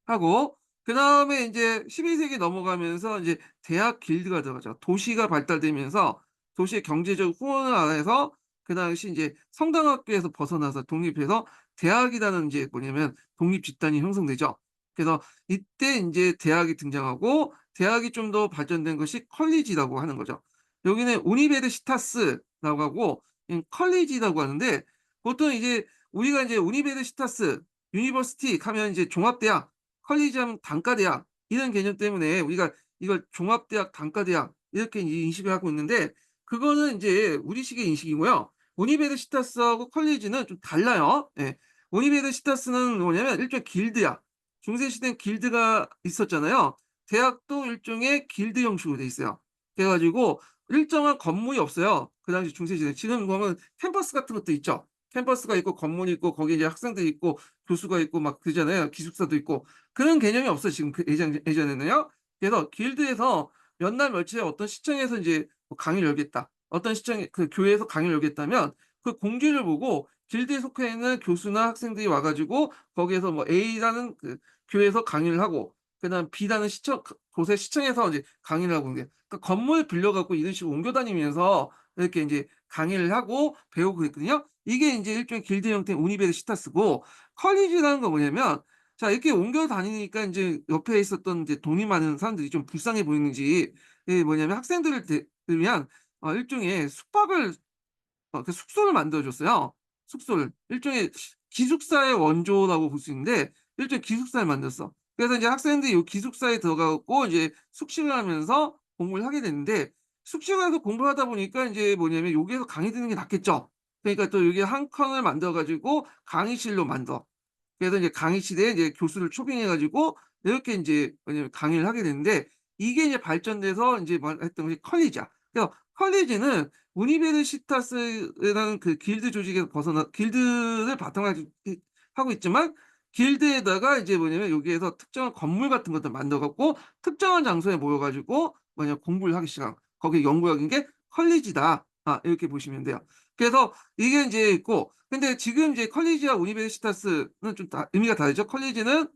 하고, 그다음에 인제 12 세기 넘어가면서 인제 대학 길드가 들어가죠. 도시가 발달되면서 도시의 경제적 후원을 안 해서 그 당시 인제 성당학교에서 벗어나서 독립해서 대학이라는, 인제 뭐냐면 독립 집단이 형성되죠. 그래서 이때 인제 대학이 등장하고, 대학이 좀 더 발전된 것이 컬리지라고 하는 거죠. 여기는 우니베르시타스라고 하고, 컬리지라고 하는데, 보통 이제 우리가 인제 우니베르시타스, 유니버시티 하면 이제 종합대학, 컬리지하면 단과대학, 이런 개념 때문에 우리가 이걸 종합대학, 단과대학 이렇게 이제 인식을 하고 있는데, 그거는 인제 우리식의 인식이고요. 우니베르시타스하고 컬리지는 좀 달라요. 예. 우니베르시타스는 뭐냐면 일종의 길드야. 중세 시대엔 길드가 있었잖아요. 대학도 일종의 길드 형식으로 돼 있어요. 그래 가지고 일정한 건물이 없어요, 그 당시 중세 시대. 지금 보면 캠퍼스 같은 것도 있죠. 캠퍼스가 있고 건물이 있고 거기에 이제 학생들이 있고 교수가 있고 막 그러잖아요. 기숙사도 있고. 그런 개념이 없어요, 지금 그 예전에는요. 그래서 길드에서 몇 날 며칠에 어떤 시청에서 인제 뭐 강의를 열겠다, 어떤 시청에 그 교회에서 강의를 열겠다면 그 공지를 보고 길드에 속해 있는 교수나 학생들이 와 가지고 거기에서 뭐 A라는 그 교회에서 강의를 하고, 그다음 B라는 시청 곳의 시청에서 이제 강의를 하고 있는 게, 그러니까 건물 빌려 갖고 이런 식으로 옮겨 다니면서 이렇게 인제 강의를 하고 배우고 그랬거든요. 이게 인제 일종의 길드 형태의 우니베르시타스고, 컬리지라는 건 뭐냐면, 자, 이렇게 옮겨 다니니까 인제 옆에 있었던 인제 돈이 많은 사람들이 좀 불쌍해 보이는지, 이게 뭐냐면 학생들을 위한 일종의 숙박을, 그 숙소를 만들어 줬어요. 숙소를. 일종의 기숙사의 원조라고 볼 수 있는데 일종의 기숙사를 만들었어. 그래서 이제 학생들이 요 기숙사에 들어가 갖고 이제 숙식을 하면서 공부를 하게 됐는데, 숙식을 해서 공부를 하다 보니까 인제 뭐냐면 여기에서 강의 듣는 게 낫겠죠. 그러니까 또 여기에 한 칸을 만들어 가지고 강의실로 만들어. 그래서 이제 강의실에 이제 교수를 초빙해 가지고 이렇게 인제 뭐냐면 강의를 하게 되는데, 이게 이제 발전돼서 인제 했던 것이 컬리지야. 그래서 컬리지는 우니베르시타스라는 그 길드 조직에서 벗어나, 길드를 바탕으로 하고 있지만 길드에다가 이제 뭐냐면 여기에서 특정한 건물 같은 것들 만들어 갖고 특정한 장소에 모여 가지고 공부를 하기 시작한, 거기에 연구하는 게 컬리지다. 이렇게 보시면 돼요. 그래서 이게 인제 있고, 근데 지금 이제 컬리지와 우니베르시타스는 좀 의미가 다르죠. 컬리지는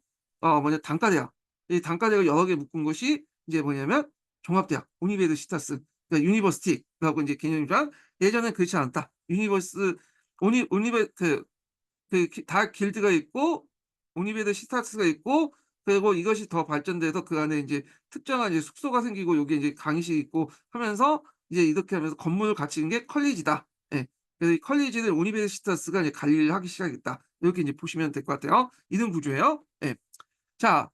단과대학. 이 단과대학을 여러 개 묶은 것이 인제 뭐냐면 종합대학, 우니베르시타스, 그러니까 유니버시티라고 인제 개념이지만, 예전엔 그렇지 않았다. 유니버스 우니베 그 다 길드가 있고 우니베르시타스가 있고 그리고 이것이 더 발전돼서 그 안에 인제 특정한 이제 숙소가 생기고 여기에 이제 강의실이 있고 하면서 이제 이렇게 하면서 건물을 갖추는 게 컬리지다. 예. 그래서 이 컬리지를 우니베르시타스가 이제 관리를 하기 시작했다. 이렇게 이제 보시면 될 것 같아요. 이런 구조예요. 예. 자,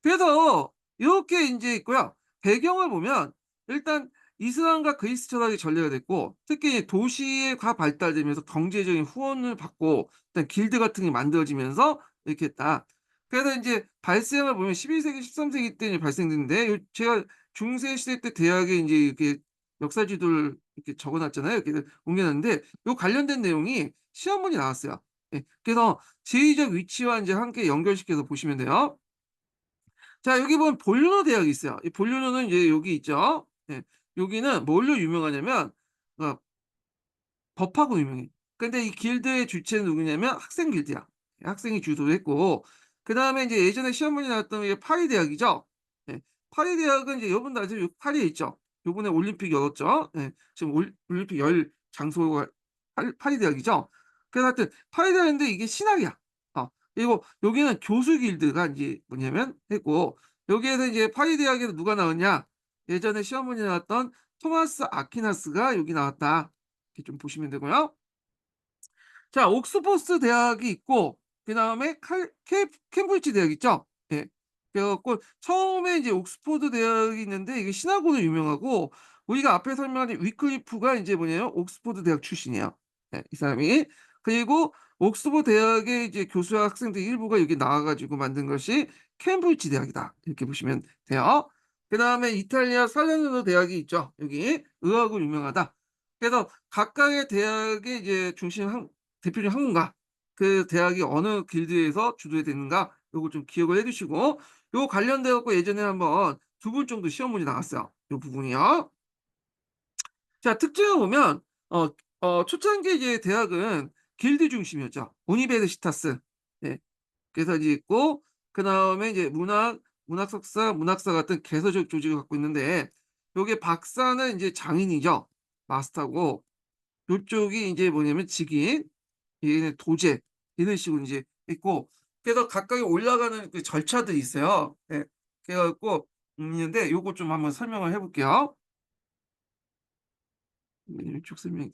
그래서 요렇게 인제 있고요. 배경을 보면 일단 이슬람과 그리스 철학이 전래가 됐고, 특히 도시가 발달되면서 경제적인 후원을 받고 그다음에 길드 같은 게 만들어지면서 이렇게 했다. 그래서 인제 발생을 보면 12 세기 13 세기 때 이제 발생됐는데, 요 제가 중세 시대 때 대학에 인제 이렇게 역사 지도를 이렇게 적어 놨잖아요. 이렇게 옮겨 놨는데 요 관련된 내용이 시험문이 나왔어요. 예. 그래서 지리적 위치와 인제 함께 연결시켜서 보시면 돼요. 자, 여기 보면 볼르노 대학이 있어요. 이 볼르노는 이제 여기 있죠. 예. 여기는 뭘로 유명하냐면 어 법하고 유명해. 근데 이 길드의 주체는 누구냐면 학생 길드야. 학생이 주도를 했고, 그다음에 인제 예전에 시험 문제 나왔던 게 파리 대학이죠. 예. 파리 대학은 이제 여러분도 아시죠? 요 파리에 있죠. 요번에 올림픽 열었죠. 예. 지금 올림픽 열 장소가 파리 대학이죠. 그래서 하여튼 파리 대학인데 이게 신학이야. 그리고 여기는 교수 길드가 인제 뭐냐면 했고, 여기에서 이제 파리 대학에서 누가 나왔냐? 예전에 시험 문제 나왔던 토마스 아퀴나스가 여기 나왔다. 이렇게 좀 보시면 되고요. 자, 옥스퍼스 대학이 있고 그다음에 칼 케 캠브리지 대학 있죠? 예. 그래 갖고 처음에 이제 옥스퍼드 대학이 있는데 이게 신학으로 유명하고, 우리가 앞에 설명한 위클리프가 인제 뭐냐면 옥스퍼드 대학 출신이에요. 예, 이 사람이. 그리고 옥스퍼드 대학의 이제 교수와 학생들 일부가 여기 나와 가지고 만든 것이 캠브리지 대학이다. 이렇게 보시면 돼요. 그다음에 이탈리아 살레르노 대학이 있죠. 여기 의학으로 유명하다. 그래서 각각의 대학의 이제 중심 대표적인 학문가, 그 대학이 어느 길드에서 주도되는가 요거 좀 기억을 해 두시고, 요 관련돼 갖고 예전에 한번 두 분 정도 시험 문제 나왔어요, 요 부분이요. 자, 특징을 보면 어 초창기 이제 대학은 길드 중심이었죠. 우니베르시타스. 예. 그래서 이제 있고, 그다음에 이제 문학 석사, 문학사 같은 개서적 조직을 갖고 있는데, 요게 박사는 인제 장인이죠. 마스터고, 요쪽이 인제 뭐냐면 직인, 얘는 도제, 이런 식으로 인제 있고, 그래서 각각에 올라가는 그 절차들이 있어요. 예. 그래 갖고 있는데 요거 좀 한번 설명을 해 볼게요. 쭉 설명.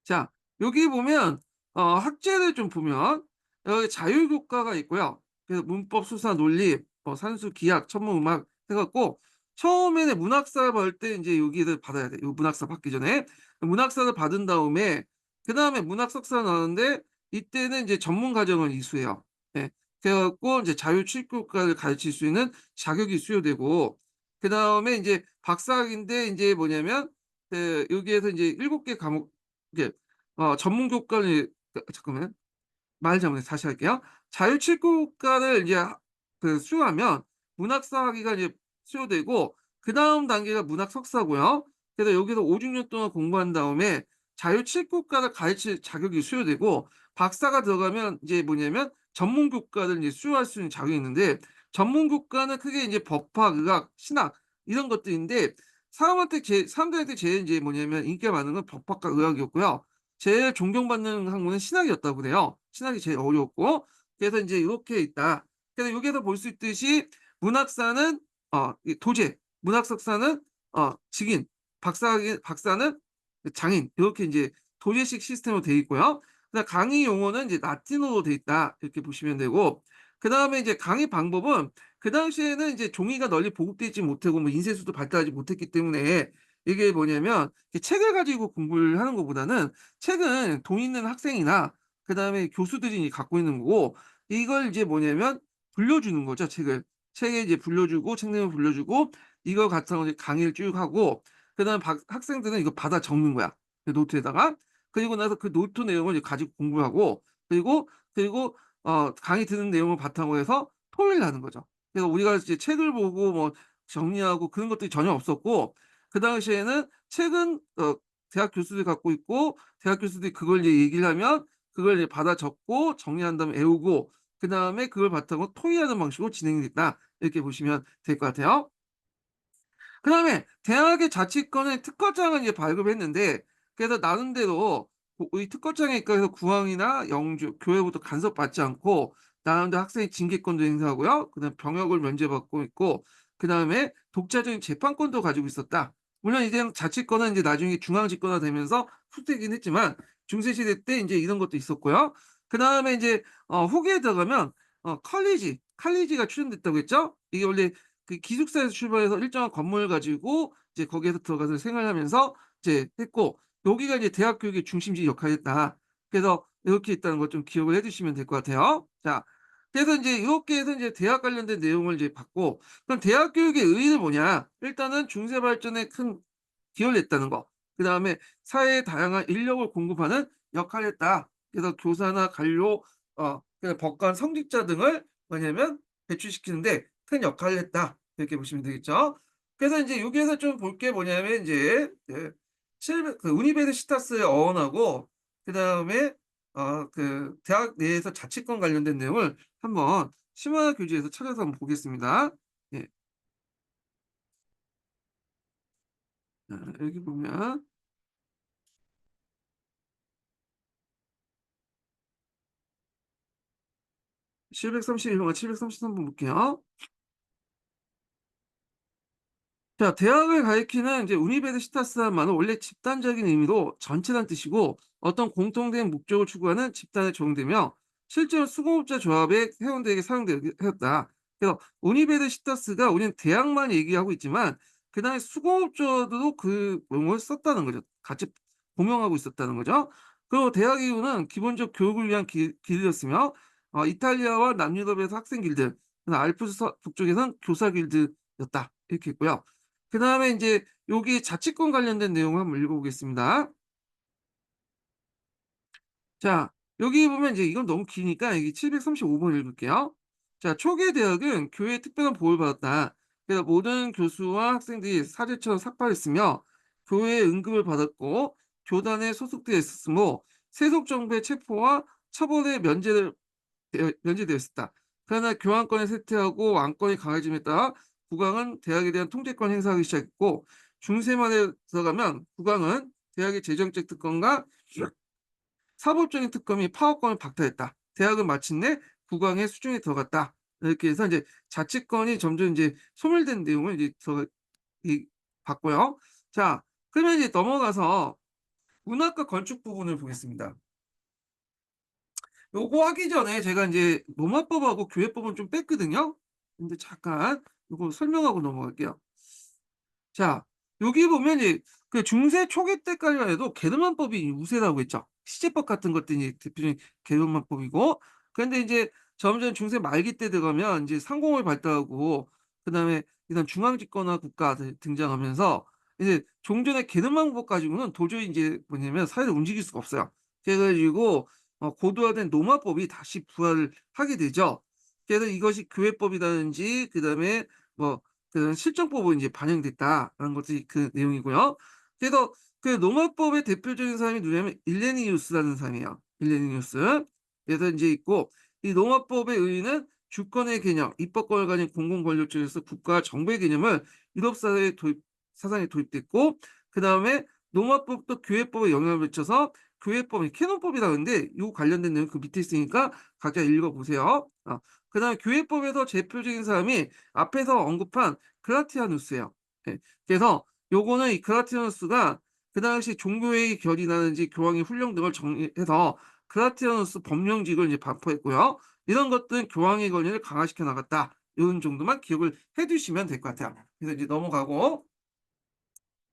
자, 여기 보면 학제를 좀 보면 여기 자율교과가 있고요. 그래서 문법, 수사, 논리, 산수, 기하, 천문음악 해 갖고, 처음에는 문학사 받을 때 인제 여기를 받아야 돼. 요 문학사 받기 전에. 문학사를 받은 다음에 그다음에 문학 석사가 나오는데, 이때는 인제 전문 과정을 이수해요. 예. 그래 갖고 인제 자율 출교과를 가르칠 수 있는 자격이 수여되고, 그다음에 인제 박사학위인데 인제 뭐냐면 여기에서 인제 7개 과목, 이게 전문 교과를 잠깐만요. 말 잘못했어요. 다시 할게요. 자율출국과를 이제 수료하면 문학사 학위가 이제 수료되고, 그다음 단계가 문학 석사고요. 그래서 여기서 5-6년 동안 공부한 다음에 자율출국과를 가르칠 자격이 수여되고, 박사가 들어가면 이제 뭐냐면 전문 교과를 이제 수료할 수 있는 자격이 있는데, 전문 교과는 크게 이제 법학, 의학, 신학 이런 것들인데, 사람들한테 제일 이제 뭐냐면 인기가 많은 건 법학과 의학이었고요. 제일 존경받는 학문은 신학이었다고 그래요. 신학이 제일 어려웠고. 그래서 인제 요렇게 있다. 그래서 여기에서 볼 수 있듯이 문학사는 이 도제, 문학 석사는 직인, 박사는 그 장인, 요렇게 인제 도제식 시스템으로 돼 있고요. 그다음 강의 용어는 이제 라틴어로 돼 있다. 이렇게 보시면 되고, 그다음에 이제 강의 방법은 그 당시에는 이제 종이가 널리 보급되지 못하고 뭐 인쇄술도 발달하지 못했기 때문에, 이게 뭐냐면 이 책을 가지고 공부를 하는 것보다는, 책은 돈 있는 학생이나 그다음에 교수들이 갖고 있는 거고, 이걸 이제 뭐냐면 불려주는 거죠, 책을. 책에 이제 불려주고 책 내용을 불려주고, 이거 갖다가 이제 강의를 쭉 하고, 그다음에 학생들은 이거 받아 적는 거야, 그 노트에다가. 그리고 나서 그 노트 내용을 이제 가지고 공부하고, 그리고 강의 듣는 내용을 바탕으로 해서 토의를 하는 거죠. 그래서 우리가 이제 책을 보고 뭐 정리하고 그런 것들이 전혀 없었고, 그 당시에는 책은 대학 교수들이 갖고 있고, 대학 교수들이 그걸 이제 얘기를 하면 그걸 이제 받아 적고 정리한 다음에 외우고, 그다음에 그걸 바탕으로 토의하는 방식으로 진행이 됐다. 이렇게 보시면 될 것 같아요. 그다음에 대학의 자치권의 특허장을 이제 발급했는데, 그래서 나름대로 이 특거장에 입각해서 국왕이나 영주, 교회부터 간섭받지 않고 나름대 학생의 징계권도 행사하고요. 그다음에 병역을 면제받고 있고 그다음에 독자적인 재판권도 가지고 있었다. 물론 이제 자치권은 이제 나중에 중앙집권화 되면서 후퇴긴 했지만 중세 시대 때 인제 이런 것도 있었고요. 그다음에 인제 후기에 들어가면 칼리지가 출연됐다고 했죠. 이게 원래 그 기숙사에서 출발해서 일정한 건물 가지고 이제 거기에서 들어가서 생활하면서 이제 했고 여기가 이제 대학 교육의 중심지 역할을 했다. 그래서 이렇게 있다는 걸 좀 기억을 해 두시면 될 것 같아요. 자 그래서 인제 이렇게 해서 인제 대학 관련된 내용을 이제 봤고 그럼 대학 교육의 의의는 뭐냐? 일단은 중세 발전에 큰 기여를 했다는 거. 그다음에 사회의 다양한 인력을 공급하는 역할을 했다. 그래서 교사나 관료 법관, 성직자 등을 뭐냐면 배출시키는 데 큰 역할을 했다. 이렇게 보시면 되겠죠. 그래서 인제 여기에서 좀 볼 게 뭐냐면 인제 우니베르시타스의 어원하고 그다음에 대학 내에서 자치권 관련된 내용을 한번 심화 교재에서 찾아서 한번 보겠습니다. 예. 여기 보면 731 번과 733번 볼게요. 자, 대학을 가리키는 이제 우니베르시타스란 말은 원래 집단적인 의미로 전체란 뜻이고 어떤 공통된 목적을 추구하는 집단에 적용되며 실제로 수공업자 조합의 회원들에게 사용되었다. 그래서 우니베르시타스가 우리는 대학만 얘기하고 있지만 그 당시 수공업자들도 그 용어를 썼다는 거죠. 같이 공용하고 있었다는 거죠. 그리고 대학 이후는 기본적 교육을 위한 길이었으며 이탈리아와 남유럽에서 학생 길드, 알프스 북쪽에서는 교사 길드였다. 이렇게 있고요. 그다음에 인제 여기 자치권 관련된 내용을 한번 읽어 보겠습니다. 자 여기 보면 이제 이건 너무 기니까 여기 735번 읽을게요. 자 "초기 대학은 교회의 특별한 보호를 받았다. 그래서 모든 교수와 학생들이 사제처럼 삭발했으며 교회의 응급을 받았고 교단에 소속되어 있었으므로 세속 정부의 체포와 처벌에 면제되었다. 그러나 교환권을 쇠퇴하고 왕권이 강해짐에 따라 국왕은 대학에 대한 통제권을 행사하기 시작했고 중세말에 들어가면 국왕은 대학의 재정적 특권과 사법적인 특권이 파워권을 박탈했다. 대학은 마침내 국왕의 수중에 들어갔다. 이렇게 해서 이제 자치권이 점점 이제 소멸된 내용을 이제 이 봤고요. 자, 그러면 이제 넘어가서 문학과 건축 부분을 보겠습니다. 요거 하기 전에 제가 인제 로마법하고 교회법은 좀 뺐거든요. 근데 잠깐 요거 설명하고 넘어갈게요. 자 여기 보면 이제 그 중세 초기 때까지만 해도 게르만법이 우세라고 했죠. 시제법 같은 것들이 대표적인 게르만법이고 그런데 인제 점점 중세 말기 때 들어가면 인제 상공을 발달하고 그다음에 이런 중앙집권화 국가들 등장하면서 이제 종전의 게르만법 가지고는 도저히 인제 뭐냐면 사회를 움직일 수가 없어요. 그래 가지고 고도화된 로마법이 다시 부활을 하게 되죠. 그래서 이것이 교회법이라든지 그다음에 뭐 그런 실정법으로 인제 반영됐다라는 것이 그 내용이고요. 그래서 그 로마법의 대표적인 사람이 누구냐면 일레니우스라는 사람이에요. 일레니우스. 그래서 인제 있고 이 로마법의 의의는 주권의 개념, 입법권을 가진 공공 권력 중에서 국가와 정부의 개념을 유럽 사회에 도입 사상에 도입됐고 그다음에 로마법도 교회법에 영향을 미쳐서 교회법이 캐논법이라 그러는데 요 관련된 내용 그 밑에 있으니까 각자 읽어 보세요. 그다음에 교회법에서 대표적인 사람이 앞에서 언급한 그라티아누스예요. 예. 그래서 요거는 이 그라티아누스가 그 당시 종교의 결의라든지 교황의 훈령 등을 정리해서 그라티아누스 법령직을 이제 반포했고요. 이런 것들은 교황의 권위를 강화시켜 나갔다. 요런 정도만 기억을 해 두시면 될 것 같아요. 그래서 이제 넘어가고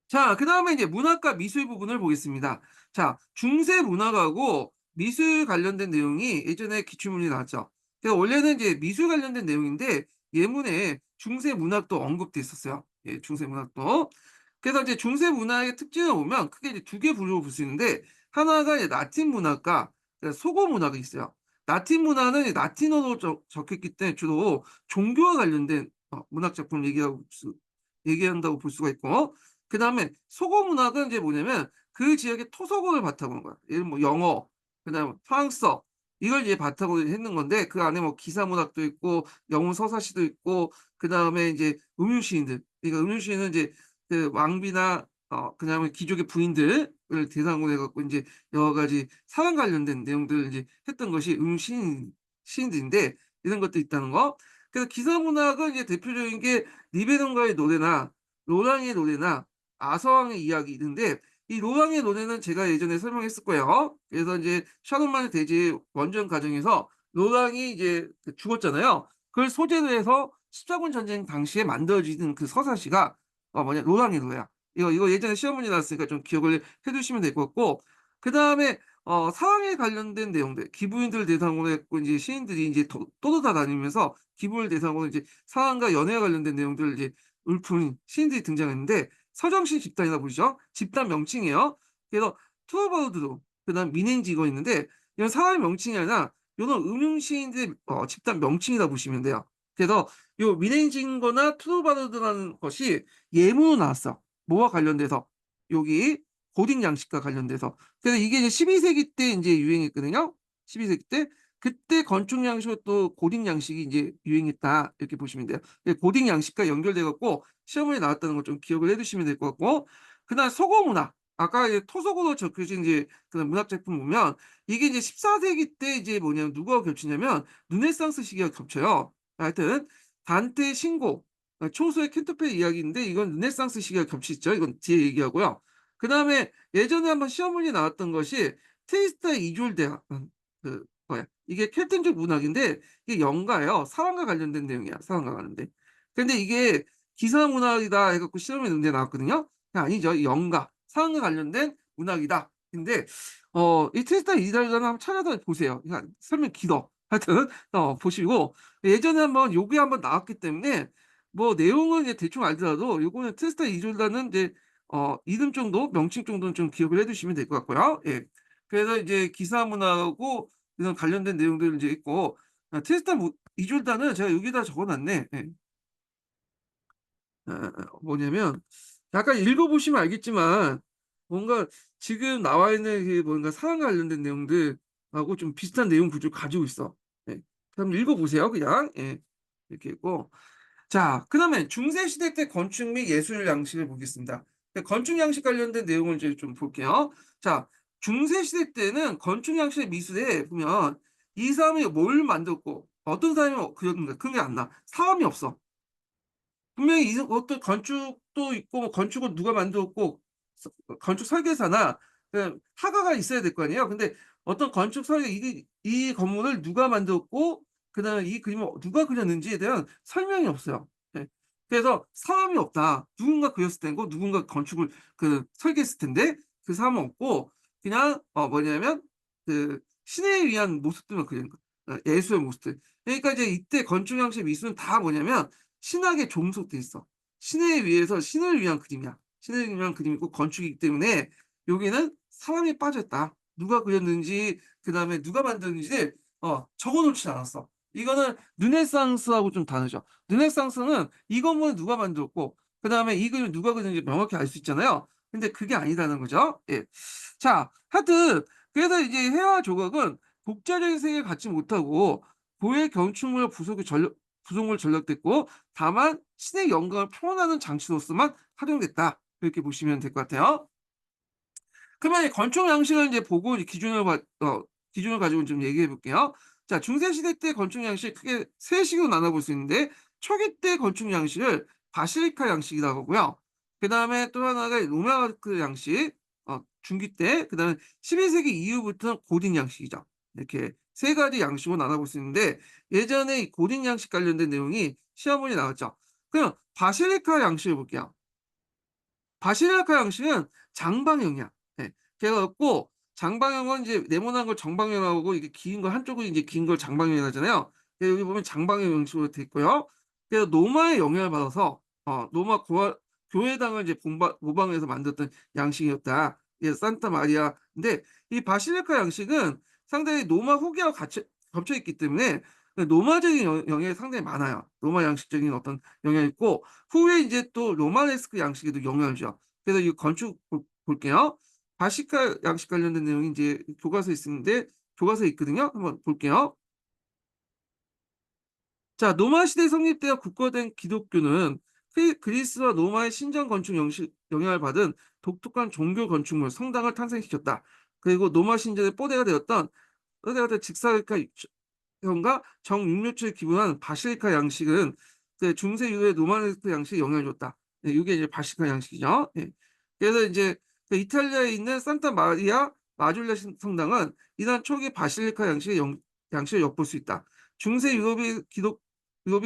자 그다음에 이제 문학과 미술 부분을 보겠습니다. 자 중세 문학하고 미술 관련된 내용이 예전에 기출문제 나왔죠. 그래서 원래는 이제 미술 관련된 내용인데 예문에 중세 문학도 언급돼 있었어요. 예 중세 문학도. 그래서 이제 중세 문학의 특징을 보면 크게 이제 두 개 부류로 볼 수 있는데 하나가 이제 라틴 문학과 소고 문학이 있어요. 라틴 문화는 이제 라틴어로 적혔기 때문에 주로 종교와 관련된 문학 작품을 얘기한다고 볼 수가 있고 그다음에 소고 문학은 이제 뭐냐면 그 지역의 토속어를 바탕으로 한 거야. 예를 들면 뭐 영어 그다음에 프랑스어 이걸 이제 바탕으로 했는 건데 그 안에 뭐 기사 문학도 있고 영문 서사시도 있고 그다음에 인제 음유 시인들 그러니까 음유 시인은 이제 그 왕비나 그다음에 귀족의 부인들을 대상으로 해 갖고 인제 여러 가지 사랑 관련된 내용들을 이제 했던 것이 시인들인데 이런 것도 있다는 거. 그래서 기사 문학은 이제 대표적인 게 니베론가의 노래나 로랑의 노래나 아서왕의 이야기인데 이 로랑의 노래는 제가 예전에 설명했을 거예요. 그래서 인제 샤론만의 대제의 원전 과정에서 로랑이 이제 죽었잖아요. 그걸 소재로 해서 십자군 전쟁 당시에 만들어진 그 서사시가 로랑의 노래야. 이거 예전에 시험 문제 나왔으니까 좀 기억을 해 두시면 될 것 같고 그다음에 사랑에 관련된 내용들 기부인들을 대상으로 했고 인제 시인들이 인제 떠돌아다니면서 기부를 대상으로 이제 사랑과 연애와 관련된 내용들을 이제 읊은 시인들이 등장했는데 서정시 집단이라고 부르죠. 집단 명칭이에요. 그래서 투어바우드로 그다음 민행지 이거 있는데 이건 사람의 명칭이 아니라 요런 음흉 시인들의 집단 명칭이라고 보시면 돼요. 그래서 요 민행지인 거나 투어바우드라는 것이 예문으로 나왔어. 뭐와 관련돼서? 여기 고딕 양식과 관련돼서. 그래서 이게 이제 12세기 때 인제 유행했거든요. 12세기 때. 그때 건축 양식으로 또 고딕 양식이 인제 유행했다 이렇게 보시면 돼요. 예 고딕 양식과 연결돼 갖고 시험에 나왔다는 걸 좀 기억을 해 두시면 될 것 같고 그다음 서구 문화 아까 이제 토속어로 적혀진 이제 그런 문학 작품 보면 이게 이제 14세기 때 이제 뭐냐면 누구와 겹치냐면 르네상스 시기와 겹쳐요. 하여튼 단테의 신곡 초소의 캔터베리 이야기인데 이건 르네상스 시기와 겹치죠. 이건 뒤에 얘기하고요. 그다음에 예전에 한번 시험 문제 나왔던 것이 트리스타 이졸데 거야. 이게 켈틱적 문학인데 이게 연가예요. 사랑과 관련된 내용이야, 사랑과 관련된. 근데 이게 기사 문학이다 해 갖고 시험에 문제 나왔거든요. 아니죠. 연가, 사랑과 관련된 문학이다. 근데 이 트리스타 이졸다는 한번 찾아서 보세요. 그러니까 설명 길어. 하여튼 보시고 예전에 한번 요게 한번 나왔기 때문에 뭐 내용은 이제 대충 알더라도 요거는 트리스타 이졸다는 이제 이름 정도, 명칭 정도는 좀 기억을 해 두시면 될 것 같고요. 예. 그래서 이제 기사 문화하고 이런 관련된 내용들 이제 있고 트리스탄 이졸다는 제가 여기다 적어 놨네. 예. 뭐냐면 약간 읽어 보시면 알겠지만 뭔가 지금 나와 있는 그 뭔가 사랑과 관련된 내용들하고 좀 비슷한 내용 구조를 가지고 있어. 예. 한번 읽어 보세요 그냥. 예. 이렇게 있고 자 그다음에 중세 시대 때 건축 및 예술 양식을 보겠습니다. 건축 양식 관련된 내용을 이제 좀 볼게요. 자 중세 시대 때는 건축 양식의 미술에 보면 이 사람이 뭘 만들었고 어떤 사람이 그렸는가 그런 게 안 나와. 사람이 없어. 분명히 어떤 건축도 있고 뭐 건축을 누가 만들었고 건축 설계사나 화가가 있어야 될 거 아니에요. 근데 어떤 건축 설계 이 건물을 누가 만들었고 그다음에 이 그림을 누가 그렸는지에 대한 설명이 없어요. 예. 그래서 사람이 없다. 누군가 그렸을 테고 누군가 건축을 설계했을 텐데 그 사람은 없고 그냥 뭐냐면 신에 의한 모습들만 그리는 거야. 예술의 모습들. 그러니까 이제 이때 건축 양식 미술은 다 뭐냐면 신학에 종속돼 있어. 신에 의해서 신을 위한 그림이야. 신을 위한 그림이고 건축이기 때문에 여기는 사람이 빠졌다. 누가 그렸는지 그다음에 누가 만들었는지를 적어 놓지 않았어. 이거는 르네상스하고 좀 다르죠. 르네상스는 이 건물을 누가 만들었고 그다음에 이 그림을 누가 그렸는지 명확히 알 수 있잖아요. 근데 그게 아니라는 거죠. 예. 자 하여튼 그래서 이제 해와 조각은 독자적인 세계를 갖지 못하고 고유의 건축물 구성물 전락됐고 다만 신의 영광을 표현하는 장치로서만 활용됐다. 이렇게 보시면 될 것 같아요. 그러면 이 건축 양식을 이제 보고 기준을 가지고 좀 얘기해 볼게요. 자 중세 시대 때 건축 양식 크게 세 식으로 나눠 볼 수 있는데 초기 때 건축 양식을 바실리카 양식이라고 하고요. 그다음에 또 하나가 로마크 양식 중기 때 그다음에 12세기 이후부터는 고딕 양식이죠. 이렇게 세 가지 양식으로 나눠 볼 수 있는데 예전에 이 고딕 양식 관련된 내용이 시험문에 나왔죠. 그럼 바실리카 양식을 볼게요. 바실리카 양식은 장방형이야. 예. 그래 갖고 장방형은 이제 네모난 걸 정방형이라고 하고 이게 긴 거 한쪽은 이제 긴 걸 장방형이라고 하잖아요. 여기 보면 장방형 형식으로 돼 있고요. 그래서 로마의 영향을 받아서 로마 교회당을 이제 모방해서 만들었던 양식이었다. 이게 산타 마리아인데 이 바실리카 양식은 상당히 로마 후기와 겹쳐 있기 때문에 로마적인 영향이 상당히 많아요. 로마 양식적인 어떤 영향이 있고 후에 이제 또 로마네스크 양식에도 영향을 줘. 그래서 이 건축 볼게요. 바시카 양식 관련된 내용이 이제 교과서에 있는데 교과서에 있거든요. 한번 볼게요. 자, 로마 시대 성립 때와 국거된 기독교는 그리스와 로마의 신전 건축 영향을 받은 독특한 종교 건축물 성당을 탄생시켰다. 그리고 로마 신전의 뽀대가 되었던 직사각형 형과 정육면체를 기본한 바실리카 양식은 그 중세 유의 로마네스크 양식에 영향을 줬다. 네, 이게 이제 바실리카 양식이죠. 예. 그래서 이제 그 이탈리아에 있는 산타 마리아 마줄레 성당은 이단 초기 바실리카 양식을 엿볼 수 있다. 중세 유럽이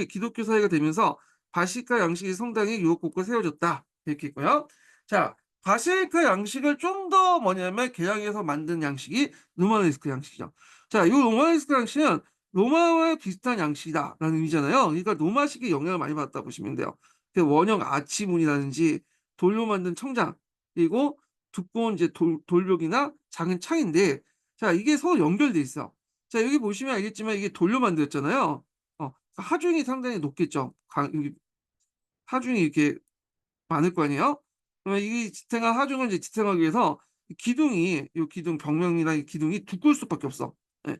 기독교 사회가 되면서 바실리카 양식의 성당이 유럽 곳곳에 세워졌다. 이렇게 있고요. 자, 바실리카 양식을 좀 더 뭐냐면 개량해서 만든 양식이 로마네스크 양식이죠. 자, 이 로마네스크 양식은 로마와 비슷한 양식이다라는 의미잖아요. 그러니까 로마식의 영향을 많이 받았다 보시면 돼요. 그 원형 아치문이라든지 돌로 만든 청장 그리고 두꺼운 이제 돌벽이나 작은 창인데 자 이게 서로 연결돼 있어. 자 여기 보시면 알겠지만 이게 돌로 만들었잖아요. 하중이 상당히 높겠죠. 여기 하중이 이렇게 많을 거 아니에요. 그러면 이 지탱한 하중을 이제 지탱하기 위해서 이 기둥 벽면이나 이 기둥이 두꺼울 수밖에 없어. 예.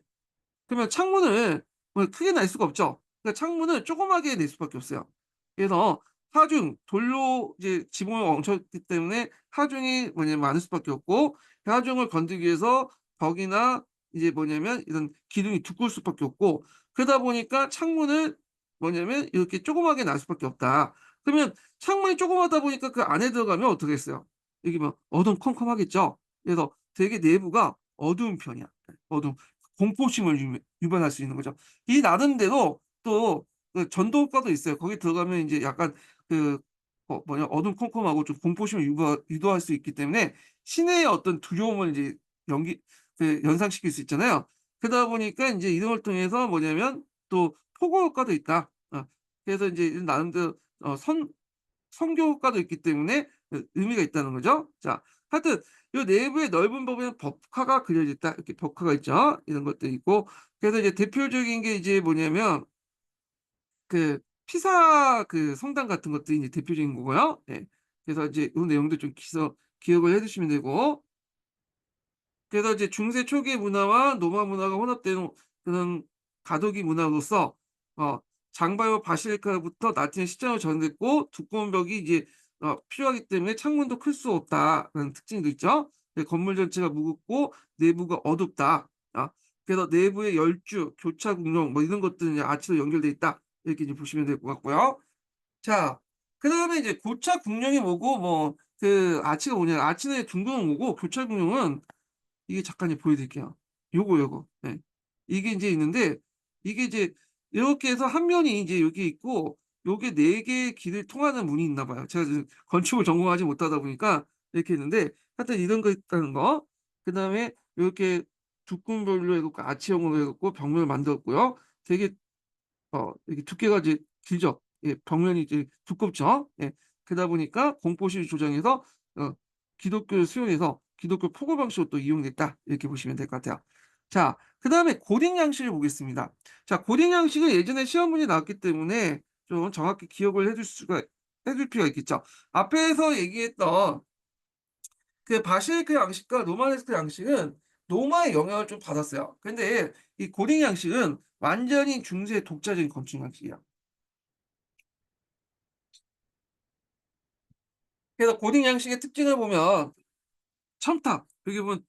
그러면 창문을 뭐 크게 낼 수가 없죠. 그러니까 창문을 조그맣게 낼 수밖에 없어요. 그래서 하중 돌로 이제 지붕을 얹혔기 때문에 하중이 뭐냐면 많을 수밖에 없고 그 하중을 건들기 위해서 벽이나 이제 뭐냐면 이런 기둥이 두꺼울 수밖에 없고 그러다 보니까 창문을 뭐냐면 이렇게 조그맣게 날 수밖에 없다. 그러면 창문이 조그마다 보니까 그 안에 들어가면 어떻겠어요? 여기 뭐 어둠컴컴하겠죠. 그래서 되게 내부가 어두운 편이야. 어두운. 공포심을 유발할 수 있는 거죠. 이 나름대로 또 그 전도 효과도 있어요. 거기 들어가면 이제 약간 그 어둠컴컴하고 좀 공포심을 유도할 수 있기 때문에 신의 어떤 두려움을 이제 연상시킬 수 있잖아요. 그러다 보니까 이제 이런 걸 통해서 뭐냐면 또 포고 효과도 있다. 그래서 이제 나름대로 선교 효과도 있기 때문에 의미가 있다는 거죠. 자, 하여튼 요 내부의 넓은 부분에 벽화가 그려져 있다. 이렇게 벽화가 있죠. 이런 것도 있고. 그래서 이제 대표적인 게 이제 뭐냐면 그 피사 그 성당 같은 것들이 이제 대표적인 거고요. 예. 그래서 이제 이 내용도 좀 기억을 해 두시면 되고. 그래서 이제 중세 초기 문화와 로마 문화가 혼합된 그런 가덕이 문화로서 어 장바와 바실리카부터 라틴 시장으로 전됐고 두꺼운 벽이 이제 필요하기 때문에 창문도 클 수 없다라는 특징도 있죠. 건물 전체가 무겁고 내부가 어둡다. 그래서 내부에 열주, 교차 공룡 뭐 이런 것들은 이제 아치로 연결돼 있다. 이렇게 이제 보시면 될 것 같고요. 자, 그다음에 이제 고차 공룡이 뭐고 뭐 그 아치가 뭐냐? 아치는 둥근 거고 교차 공룡은 이게 잠깐 보여드릴게요. 요거. 네. 이게 이제 있는데 이게 이제 이렇게 해서 한 면이 이제 여기 있고 요게 네 개의 길을 통하는 문이 있나 봐요. 제가 지금 건축을 전공하지 못하다 보니까 이렇게 있는데 하여튼 이런 거 있다는 거. 그다음에 요렇게 두꺼운별로 해 갖고 아치형으로 해 갖고 벽면을 만들었고요. 되게 이게 두께가 이제 길죠. 예, 벽면이 이제 두껍죠. 예. 그러다 보니까 공포심 조정해서 기독교를 수용해서 기독교 포교 방식으로 또 이용됐다. 이렇게 보시면 될 것 같아요. 자, 그다음에 고딩 양식을 보겠습니다. 자, 고딩 양식은 예전에 시험 문제 나왔기 때문에 좀 정확히 기억을 해줄 필요가 있겠죠. 앞에서 얘기했던 그 바실리크 양식과 로마네스크 양식은 로마의 영향을 좀 받았어요. 근데 이 고딩 양식은 완전히 중세 독자적인 건축 양식이야. 그래서 고딩 양식의 특징을 보면 첨탑, 여기 보면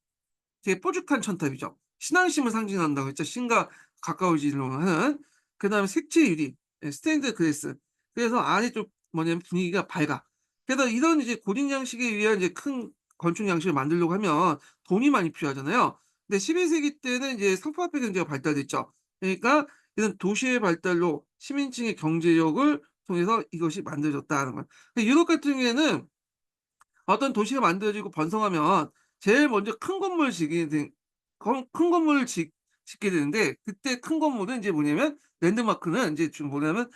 되게 뾰족한 첨탑이죠. 신앙심을 상징한다고 했죠. 신과 가까워지려고 하는. 그다음에 색채 유리, 스테인드 글래스. 그래서 안에 좀 뭐냐면 분위기가 밝아. 그래서 이런 이제 고딩 양식에 의한 이제 큰 건축 양식을 만들려고 하면 돈이 많이 필요하잖아요. 근데 12세기 때는 이제 상업화 경제가 발달됐죠. 그러니까 이런 도시의 발달로 시민층의 경제력을 통해서 이것이 만들어졌다는 거예요. 유럽 같은 경우에는 어떤 도시가 만들어지고 번성하면 제일 먼저 큰 건물을 짓게 되는데 그때 큰 건물은 이제 뭐냐면 랜드마크는 이제 좀 뭐냐면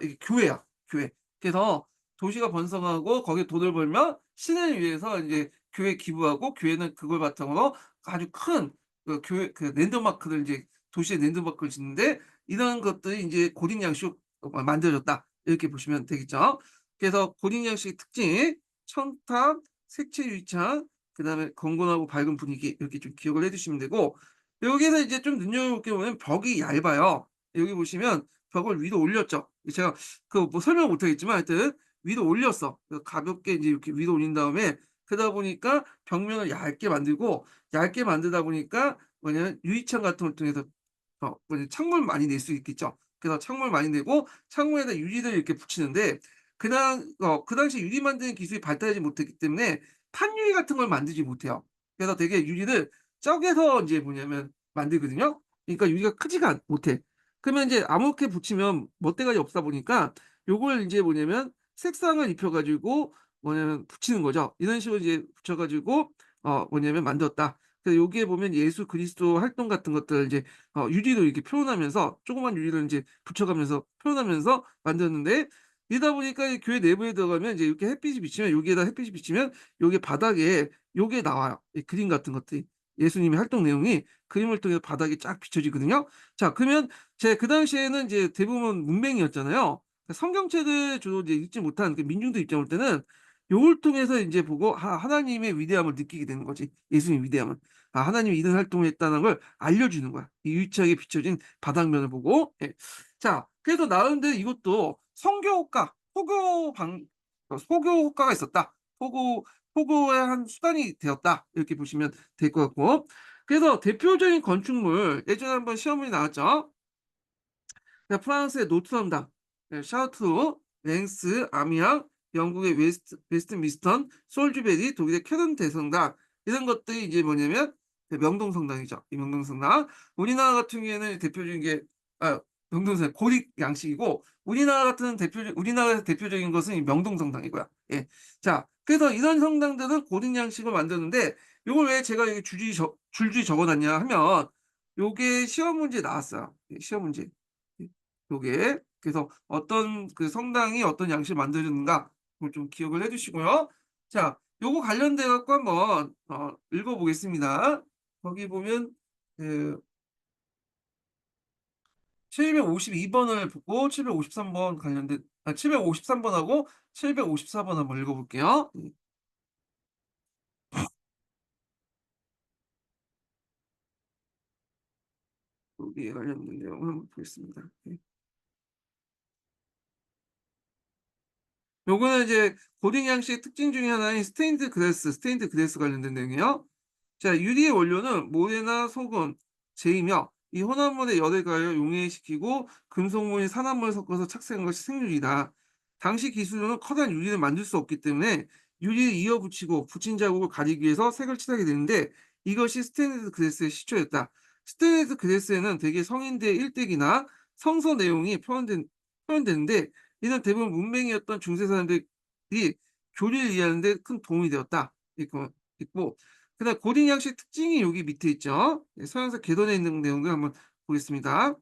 이게 교회야, 교회. 그래서 도시가 번성하고 거기에 돈을 벌면 신을 위해서 이제 교회에 기부하고 교회는 그걸 바탕으로 아주 큰 그 교회 그 랜드마크를 이제 도시의 랜드마크를 짓는데 이런 것들이 이제 고딩 양식으로 만들어졌다. 이렇게 보시면 되겠죠. 그래서 고딩 양식의 특징 첨탑, 색채 유리창, 그다음에 건건하고 밝은 분위기 이렇게 좀 기억을 해 두시면 되고 여기서 이제 좀 눈여겨볼 게 뭐냐면 벽이 얇아요. 여기 보시면 벽을 위로 올렸죠. 제가 그 뭐 설명을 못 하겠지만 하여튼 위로 올렸어. 가볍게 이제 이렇게 위로 올린 다음에 그러다 보니까 벽면을 얇게 만들고 얇게 만들다 보니까 뭐냐면 유리창 같은 걸 통해서 뭐냐 창문을 많이 낼 수 있겠죠. 그래서 창문을 많이 내고 창문에다 유리를 이렇게 붙이는데 그 당시에 유리 만드는 기술이 발달하지 못했기 때문에 판유리 같은 걸 만들지 못해요. 그래서 되게 유리를 쪼개서 인제 뭐냐면 만들거든요. 그러니까 유리가 크지가 못해. 그러면 인제 아무렇게 붙이면 멋대가리 없다 보니까 요걸 인제 뭐냐면 색상을 입혀 가지고 뭐냐면 붙이는 거죠. 이런 식으로 이제 붙여 가지고 뭐냐면 만들었다. 그래서 여기에 보면 예수 그리스도 활동 같은 것들을 이제 유리로 이렇게 표현하면서 조그만 유리를 인제 붙여가면서 표현하면서 만들었는데 이러다 보니까 이 교회 내부에 들어가면 이제 이렇게 햇빛이 비치면 여기에다 햇빛이 비치면 여기 바닥에 요게 나와요. 이 그림 같은 것들이. 예수님의 활동 내용이 그림을 통해서 바닥에 쫙 비춰지거든요. 자 그러면 그 당시에는 이제 대부분 문맹이었잖아요. 성경책을 주로 이제 읽지 못한 그 민중들 입장에 볼 때는 요걸 통해서 인제 보고 하나님의 위대함을 느끼게 되는 거지. 예수님의 위대함을. 하나님이 이런 활동을 했다는 걸 알려주는 거야. 이 유리창에 비춰진 바닥면을 보고. 예. 자 그래서 나름대로 이것도 성교 효과, 소교 효과가 있었다. 포교의 한 수단이 되었다. 이렇게 보시면 될 것 같고. 그래서 대표적인 건축물 예전에 한번 시험문이 나왔죠. 프랑스의 노트르담, 샤르트루, 랭스, 아미앙, 영국의 웨스트민스턴, 솔즈베리, 독일의 쾰른 대성당 이런 것들이 이제 뭐냐면 명동성당이죠. 이 명동성당. 우리나라 같은 경우에는 대표적인 게 명동성당 고딕 양식이고 우리나라에서 대표적인 것은 이 명동성당이고요. 예. 자, 그래서 이런 성당들은 고딕 양식을 만드는데 요걸 왜 제가 여기 줄줄이 적어 놨냐 하면 요게 시험 문제에 나왔어요. 예 시험 문제. 예. 요게. 그래서 어떤 그 성당이 어떤 양식을 만들었는가 그걸 좀 기억을 해 두시고요. 자 요거 관련돼 갖고 한번 읽어 보겠습니다. 거기 보면 그 752 번을 보고 753번 관련된 753 번하고 754번 한번 읽어 볼게요. 여기에 관련된 내용을 한번 보겠습니다. 예. 요거는 이제 고딩 양식의 특징 중에 하나인 스테인드 글래스 관련된 내용이에요. 자 유리의 원료는 모래나 소금, 재이며 이 혼합물에 열을 가하여 용해시키고 금속물인 산화물을 섞어서 착색한 것이 생유리다. 당시 기술로는 커다란 유리를 만들 수 없기 때문에 유리를 이어 붙이고 붙인 자국을 가리기 위해서 색을 칠하게 되는데 이것이 스테인리스 글래스의 시초였다. 스테인리스 글래스에는 대개 성인대의 일대기나 성서 내용이 표현되는데 이는 대부분 문맹이었던 중세 사람들이 교리를 이해하는 데 큰 도움이 되었다. 있고 그다음 고딩 양식 특징이 여기 밑에 있죠. 예 서양사 개론에 있는 내용을 한번 보겠습니다.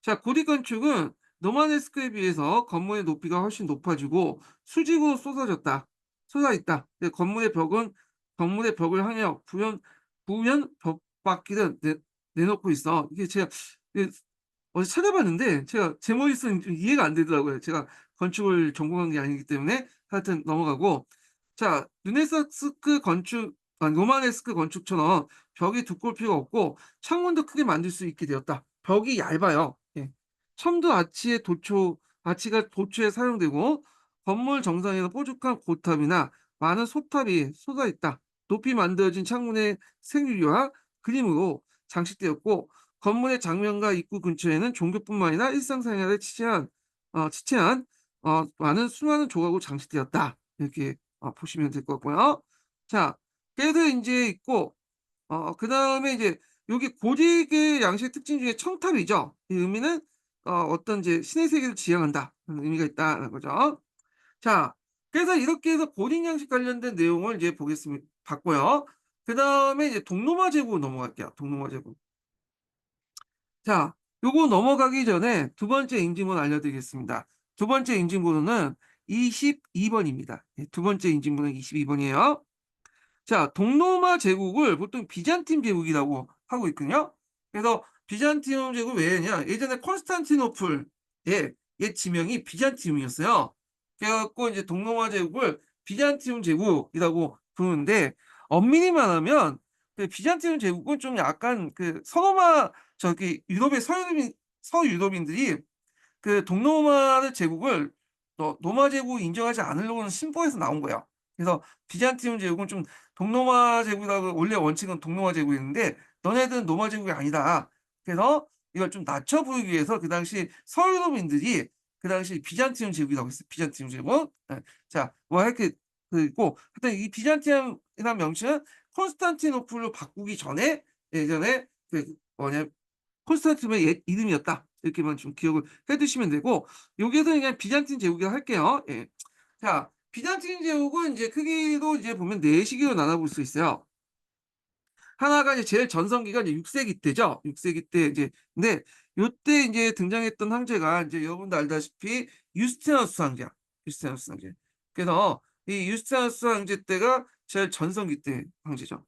자 고딕 건축은 로마네스크에 비해서 건물의 높이가 훨씬 높아지고 수직으로 솟아있다. 건물의 벽을 향해 부연 벽바퀴를 내놓고 있어. 이게 제가 그 어디서 찾아봤는데 제가 제 머릿속에 좀 이해가 안 되더라고요. 제가 건축을 전공한 게 아니기 때문에 하여튼 넘어가고 자 로마네스크 건축처럼 벽이 두꺼울 필요가 없고 창문도 크게 만들 수 있게 되었다. 벽이 얇아요. 예. 첨도 아치가 도초에 사용되고 건물 정상에는 뾰족한 고탑이나 많은 소탑이 쏟아있다. 높이 만들어진 창문의 생유리와 그림으로 장식되었고 건물의 장면과 입구 근처에는 종교뿐만 아니라 일상생활에 치치한 많은 수많은 조각으로 장식되었다. 이렇게 보시면 될 것 같고요. 자 그래서 인제 있고 그다음에 이제 여기 고딕의 양식 특징 중에 청탑이죠. 이 의미는 어떤 이제 신의 세계를 지향한다 그런 의미가 있다는 거죠. 자 그래서 이렇게 해서 고딕 양식 관련된 내용을 이제 봤고요. 그다음에 이제 동로마 제국으로 넘어갈게요. 동로마 제국. 자 요거 넘어가기 전에 두 번째 인증번 알려드리겠습니다. 두 번째 인증번호는 22 번입니다. 예 두 번째 인증번호는 22 번이에요. 자 동로마 제국을 보통 비잔틴 제국이라고 하고 있거든요. 그래서 비잔티움 제국 왜 했냐 예전에 콘스탄티노플의 옛 지명이 비잔티움이었어요. 그래 갖고 이제 동로마 제국을 비잔티움 제국이라고 부르는데 엄밀히 말하면 그 비잔티움 제국은 좀 약간 그 서로마 저기 유럽의 서유럽인들이 그 동로마 제국을 로마 제국 인정하지 않으려고 하는 심보에서 나온 거예요. 그래서 비잔티움 제국은 좀 동로마 제국이라고, 원래 원칙은 동로마 제국이었는데 너네들은 로마 제국이 아니다. 그래서 이걸 좀 낮춰 보이기 위해서 그 당시 서유럽인들이 그 당시 비잔티움 제국이라고 했어요. 비잔티움 제국. 예. 자, 뭐 이렇게 그리고 하여튼 이 비잔티움이라는 명칭은 콘스탄티노플로 바꾸기 전에 예전에 그 뭐냐 콘스탄티노의 옛 이름이었다. 이렇게만 좀 기억을 해 두시면 되고, 여기에서 그냥 비잔틴 제국이라고 할게요. 예. 자, 비잔틴 제국은 이제 크기도 이제 보면 4시기로 나눠 볼 수 있어요. 하나가 이제 제일 전성기가 이제 6세기 때죠. 6세기 때 이제, 근데 요때 이제 등장했던 황제가 이제 여러분도 알다시피 유스티누스 황제야. 유스티누스 황제. 그래서 이 유스티누스 황제 때가 제일 전성기 때 황제죠.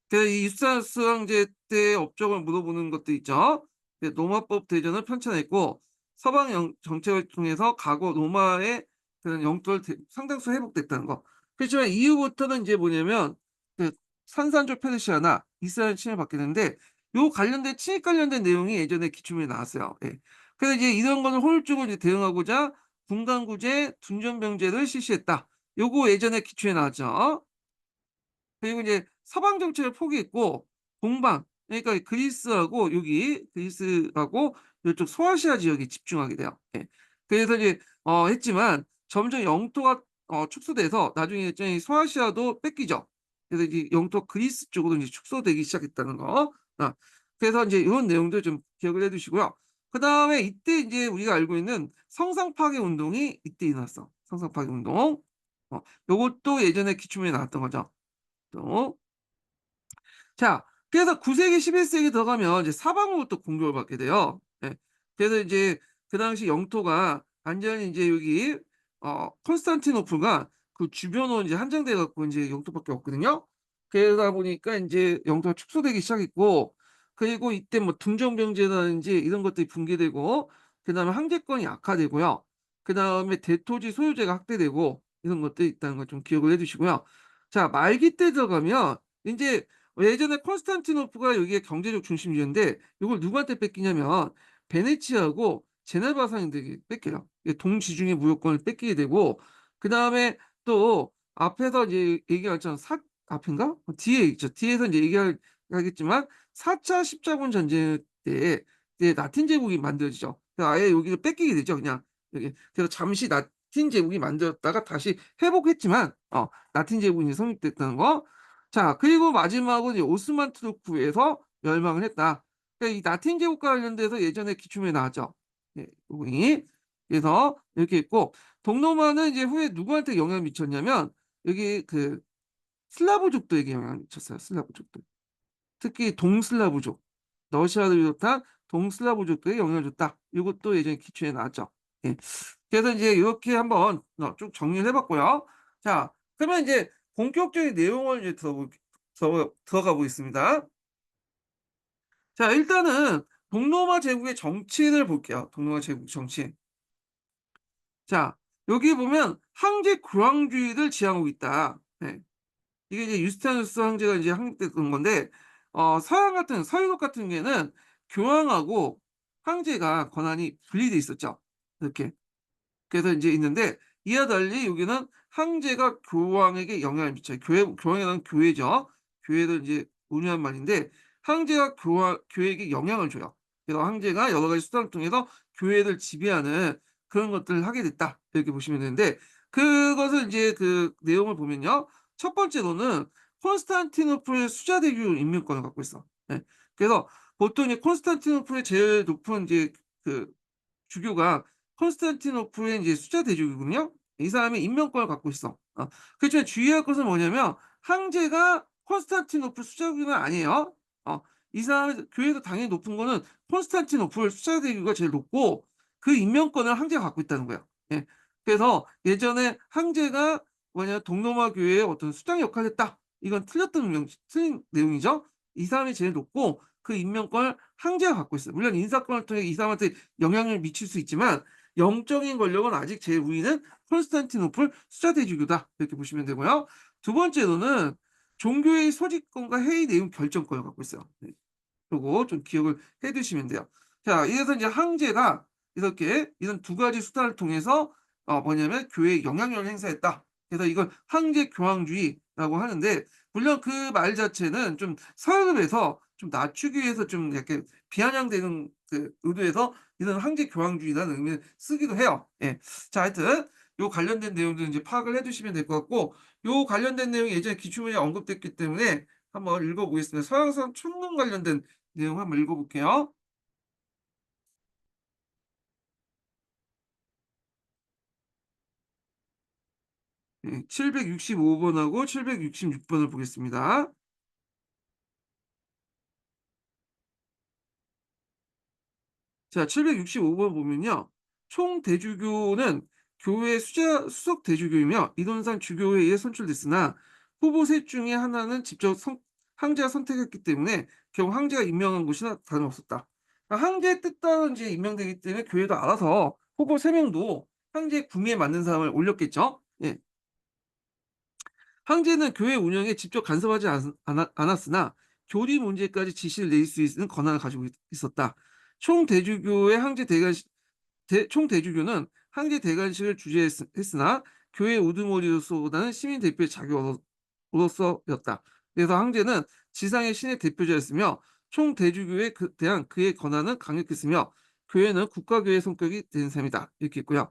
그 이 유스타스 황제 때 업적을 물어보는 것도 있죠. 그 로마법 대전을 펼쳐냈고 서방 정책을 통해서 과거 로마의 그런 영토를 상당수 회복됐다는 거. 그렇지만 이후부터는 이제 뭐냐면 그 산산조 페르시아나 이스라엘 침을 받게 되는데, 요 관련된 침입 관련된 내용이 예전에 기출문에 나왔어요. 예. 그래서 이제 이런 거는 효율적으로 이제 대응하고자 군간구제, 둔전병제를 실시했다. 요거 예전에 기출에 나왔죠. 그리고 이제 서방 정책을 포기했고 동방, 그러니까 그리스하고 여기 그리스하고 요쪽 소아시아 지역에 집중하게 돼요. 예. 그래서 이제 했지만 점점 영토가 축소돼서 나중에 이제 소아시아도 뺏기죠. 그래서 이제 영토 그리스 쪽으로 이제 축소되기 시작했다는 거. 그래서 이제 요런 내용도 좀 기억을 해 두시고요. 그다음에 이때 이제 우리가 알고 있는 성상 파괴 운동이 이때 일어났어. 성상 파괴 운동. 요것도 예전에 기출문에 나왔던 거죠. 또 자, 그래서 9세기 11세기 들어가면 이제 사방으로 또 공격을 받게 돼요. 예. 그래서 이제 그 당시 영토가 완전히 이제 여기 콘스탄티노플과 그 주변으로 이제 한정돼 갖고 이제 영토밖에 없거든요. 그러다 보니까 인제 영토가 축소되기 시작했고, 그리고 이때 뭐 둥정병제라든지 이런 것들이 붕괴되고, 그다음에 황제권이 악화되고요. 그다음에 대토지 소유제가 확대되고 이런 것들이 있다는 걸 좀 기억을 해 두시고요. 자, 말기 때 들어가면 인제 예전에 콘스탄티노프가 여기에 경제적 중심지였는데 이걸 누구한테 뺏기냐면 베네치아하고 제네바 상인들에게 뺏겨요. 이게 동지중해 무역권을 뺏기게 되고, 그다음에 또 앞에서 이제 얘기했던 앞인가? 뒤에 있죠. 뒤에서 이제 하겠지만 4차 십자군 전쟁 때 이제 라틴 제국이 만들어지죠. 그래서 아예 여기를 뺏기게 되죠, 그냥. 여기. 그래서 잠시 라틴 제국이 만들었다가 다시 회복했지만 라틴 제국이 성립됐다는 거. 자, 그리고 마지막으로 이제 오스만 투르크에서 멸망을 했다. 그러니까 이 라틴 제국과 관련돼서 예전에 기출문에 나왔죠. 예, 부분이. 그래서 이렇게 있고, 동로마는 이제 후에 누구한테 영향을 미쳤냐면 여기 그 슬라브족들에게 영향을 미쳤어요. 슬라브족들. 특히 동슬라브족, 러시아를 비롯한 동슬라브족들에 영향을 줬다. 이것도 예전에 기출에 나왔죠. 예. 그래서 이제 이렇게 한번 쭉 정리를 해봤고요. 자, 그러면 이제 본격적인 내용을 이제 들어가 보겠습니다. 자, 일단은 동로마 제국의 정치를 볼게요. 동로마 제국 정치. 자, 여기 보면 황제 교황주의를 지향하고 있다. 네. 이게 이제 유스티누스 황제가 이제 항립됐던 건데, 서유럽 같은 경우에는 교황하고 황제가 권한이 분리돼 있었죠. 이렇게. 그래서 이제 있는데, 이와 달리 여기는 황제가 교황에게 영향을 미쳐요. 교황이라는 교회죠. 교회를 이제 운유한 말인데, 황제가 교회에게 영향을 줘요. 그래서 황제가 여러 가지 수단을 통해서 교회를 지배하는 그런 것들을 하게 됐다. 이렇게 보시면 되는데, 그것을 이제 그 내용을 보면요. 첫 번째로는 콘스탄티노플 수자대교 임명권을 갖고 있어. 예. 그래서 보통 이제 콘스탄티노플의 제일 높은 이제 그 주교가 콘스탄티노플의 이제 수자 대주교거든요. 이 사람이 임명권을 갖고 있어. 그렇지만 주의할 것은 뭐냐면 황제가 콘스탄티노플 수자교는 아니에요. 이 사람 교회에서 당연히 높은 거는 콘스탄티노플 수자 대교가 제일 높고 그 임명권을 황제가 갖고 있다는 거예요. 예. 그래서 예전에 황제가 뭐냐 동로마 교회의 어떤 수장 역할을 했다. 이건 틀린 내용이죠. 이 사람이 제일 높고 그 임명권을 황제가 갖고 있어요. 물론 인사권을 통해 이 사람한테 영향을 미칠 수 있지만 영적인 권력은 아직 제일 우위는 콘스탄티노플 수자대주교다. 이렇게 보시면 되고요. 두 번째로는 종교의 소집권과 회의 내용 결정권을 갖고 있어요. 네. 요거 좀 기억을 해 두시면 돼요. 자, 이래서 이제 황제가 이렇게 이런 두 가지 수단을 통해서 뭐냐면 교회에 영향력을 행사했다. 그래서 이걸 황제 교황주의라고 하는데, 물론 그 말 자체는 좀 서양음에서 좀 낮추기 위해서 좀 약간 비아냥되는 그 의도에서 이런 황제 교황주의라는 의미를 쓰기도 해요. 예. 자, 하여튼 요 관련된 내용들 이제 파악을 해 두시면 될 것 같고, 요 관련된 내용이 예전에 기출문제에 언급됐기 때문에 한번 읽어 보겠습니다. 서양사 천문 관련된 내용 한번 읽어 볼게요. 예. 765 번하고 766 번을 보겠습니다. 자, 765번 보면요. 총 대주교는 교회 수석 대주교이며 이론상 주교회의에 선출됐으나 후보 셋 중에 하나는 직접 황제가 선택했기 때문에 결국 황제가 임명한 것이나 다름없었다. 그러니까 황제의 뜻 따라 이제 임명되기 때문에 교회도 알아서 후보 3명도 황제의 구미에 맞는 사람을 올렸겠죠. 예. 황제는 교회 운영에 직접 간섭하지 않았으나 교리 문제까지 지시를 내릴 수 있는 권한을 가지고 있었다. 총 대주교의 황제 대관식 총 대주교는 황제 대관식을 주재했으나 교회 우두머리로서보다는 시민 대표의 자격으로서였다. 그래서 황제는 지상의 신의 대표자였으며 총 대주교에 대한 그의 권한은 강력했으며 교회는 국가교회 성격이 된 셈이다. 이렇게 있고요.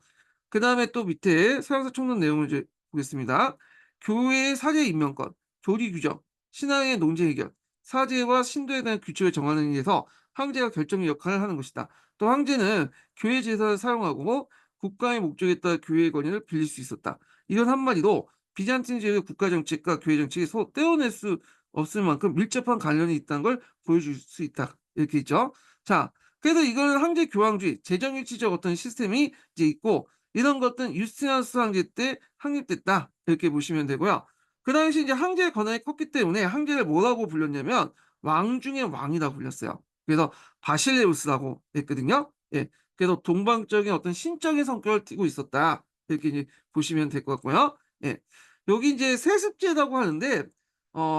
그 다음에 또 밑에 서양사 총론 내용을 이제 보겠습니다. 교회의 사제 임명권, 교리 규정, 신앙의 논제 해결, 사제와 신도에 대한 규칙을 정하는 일에서 황제가 결정의 역할을 하는 것이다. 또 황제는 교회 재산을 사용하고 국가의 목적에 따라 교회의 권위를 빌릴 수 있었다. 이건 한마디로 비잔틴 제국의 국가 정책과 교회 정책이 서로 떼어낼 수 없을 만큼 밀접한 관련이 있다는 걸 보여줄 수 있다. 이렇게 있죠. 자, 그래서 이걸 황제 교황주의, 재정일치적 어떤 시스템이 이제 있고, 이런 것들은 유스티니아누스 황제 때 확립됐다. 이렇게 보시면 되고요. 그 당시 이제 황제의 권한이 컸기 때문에 황제를 뭐라고 불렸냐면 왕 중의 왕이라고 불렸어요. 그래서 바실레우스라고 했거든요. 예. 그래서 동방적인 어떤 신적인 성격을 띠고 있었다. 이렇게 이제 보시면 될 것 같고요. 예. 여기 이제 세습제라고 하는데,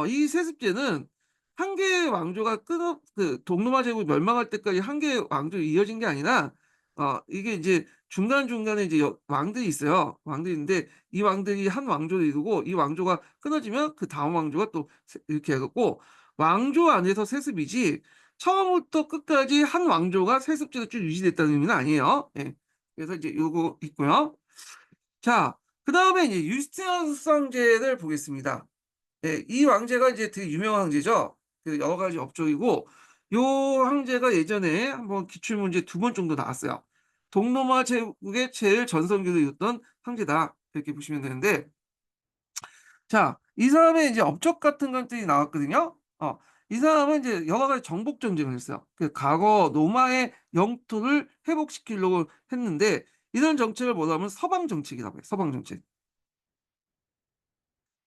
이 세습제는 한 개의 왕조가 동로마 제국이 멸망할 때까지 한 개의 왕조로 이어진 게 아니라, 이게 이제 중간중간에 이제 왕들이 있어요. 왕들인데 이 왕들이 한 왕조를 이루고 이 왕조가 끊어지면 그 다음 왕조가 또 이렇게 해갖고 왕조 안에서 세습이지 처음부터 끝까지 한 왕조가 세습제로 쭉 유지됐다는 의미는 아니에요. 예. 그래서 이제 요거 있고요. 자, 그 다음에 이제 유스티니아누스 황제를 보겠습니다. 예, 이 황제가 이제 되게 유명한 황제죠. 그 여러 가지 업적이고, 요 황제가 예전에 한번 기출문제 2번 정도 나왔어요. 동로마 제국의 제일 전성기를 이뤘던 황제다. 이렇게 보시면 되는데, 자, 이 사람의 이제 업적 같은 것들이 나왔거든요. 이 사람은 이제 여러 가지 정복 전쟁을 했어요. 그 과거 로마의 영토를 회복시키려고 했는데, 이런 정책을 뭐라 하면 서방 정책이라고 해요. 서방 정책.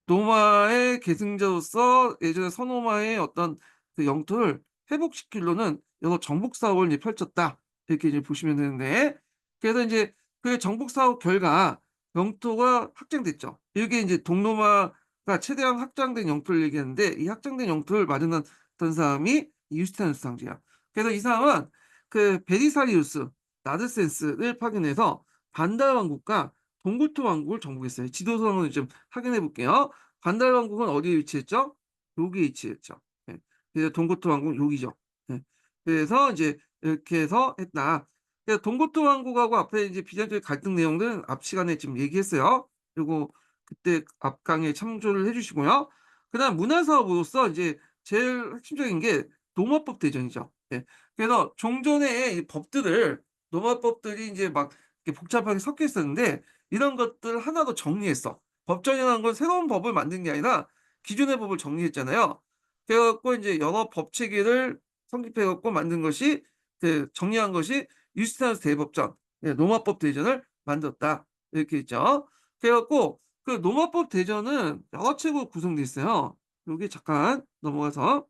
로마의 계승자로서 예전에 서노마의 어떤 그 영토를 회복시키려는 여러 정복 사업을 이제 펼쳤다. 이렇게 이제 보시면 되는데, 그래서 이제 그 정복 사업 결과 영토가 확장됐죠. 이게 이제 동로마가 최대한 확장된 영토를 얘기하는데, 이 확장된 영토를 마련했던 사람이 유스티누스 황제야. 그래서 이 사람은 그 베리사리우스 나드센스를 파견해서 반달 왕국과 동고트 왕국을 정복했어요. 지도상을 좀 확인해 볼게요. 반달 왕국은 어디에 위치했죠? 여기에 위치했죠. 예. 그래서 동고트 왕국은 여기죠. 예. 그래서 이제 이렇게 해서 했다. 그래서 동고트 왕국하고 앞에 이제 비잔티의 갈등 내용들은 앞 시간에 지금 얘기했어요. 그리고 그때 앞 강의에 참조를 해주시고요. 그다음 문화 사업으로서 이제 제일 핵심적인 게 노마법 대전이죠. 예. 그래서 종전에 이 법들을 노마법들이 이제 막 이렇게 복잡하게 섞여 있었는데 이런 것들 하나도 정리했어. 법정이라는 건 새로운 법을 만든 게 아니라 기존의 법을 정리했잖아요. 그래갖고 이제 여러 법 체계를 성립해갖고 만든 것이 그 정리한 것이 유스티니아누스 대법전, 예, 로마법 대전을 만들었다. 이렇게 있죠. 그래갖고 그 로마법 대전은 여러 책으로 구성돼 있어요. 여기 잠깐 넘어가서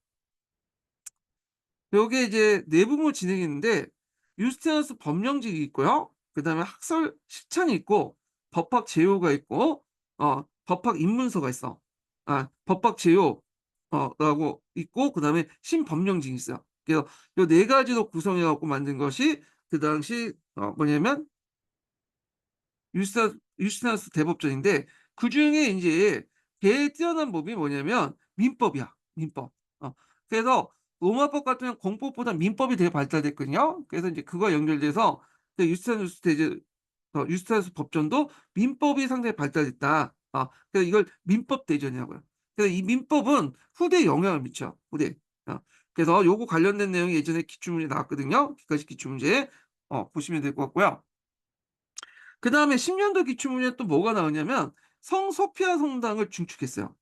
요게 이제 내부물 진행했는데 유스티니아누스 법령직이 있고요. 그다음에 학설 실찬이 있고 법학 제요가 있고 법학 입문서가 있어. 법학 제요 라고 있고 그다음에 신법령직이 있어요. 그래서 요 네 가지로 구성해 갖고 만든 것이 그 당시 뭐냐면 유스티누스 대법전인데 그중에 인제 제일 뛰어난 법이 뭐냐면 민법이야, 민법. 그래서 로마법 같은 경우는 공법보다 민법이 되게 발달됐거든요. 그래서 인제 그거와 연결돼서 그 유스티누스 법전도 민법이 상당히 발달됐다. 그래서 이걸 민법 대전이라고 해요. 그래서 이 민법은 후대에 영향을 미쳐, 후대에. 어 그래서 요거 관련된 내용이 예전에 기출문제에 나왔거든요. 객관식 기출문제. 보시면 될 것 같고요. 그다음에 10 년도 기출문제에 또 뭐가 나오냐면 성소피아 성당을 증축했어요.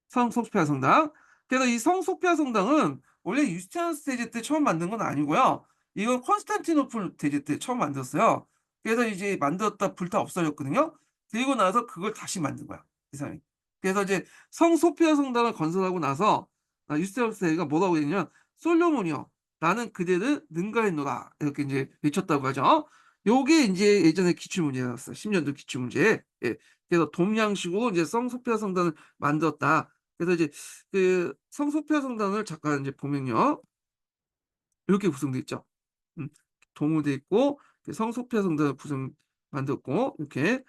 성소피아 성당. 그래서 이 성소피아 성당은 원래 유스티누스 대제 때 처음 만든 건 아니고요. 이건 콘스탄티노플 대제 때 처음 만들었어요. 그래서 이제 만들었다 불타 없어졌거든요. 그리고 나서 그걸 다시 만든 거야, 이 사람이. 그래서 이제 성소피아 성당을 건설하고 나서 유스티누스 대제가 뭐라고 했냐면 "솔로몬이여 나는 그대를 능가했노라." 이렇게 인제 외쳤다고 하죠. 요게 인제 예전에 기출문제였어요. 10 년도 기출문제. 예. 그래서 동양식으로 이제 성소피아 성당을 만들었다. 그래서 이제 그 성소피아 성당을 잠깐 이제 보면요. 이렇게 구성돼 있죠. 음. 동으로 있고 그 성소피아 성당을 만들었고 이렇게.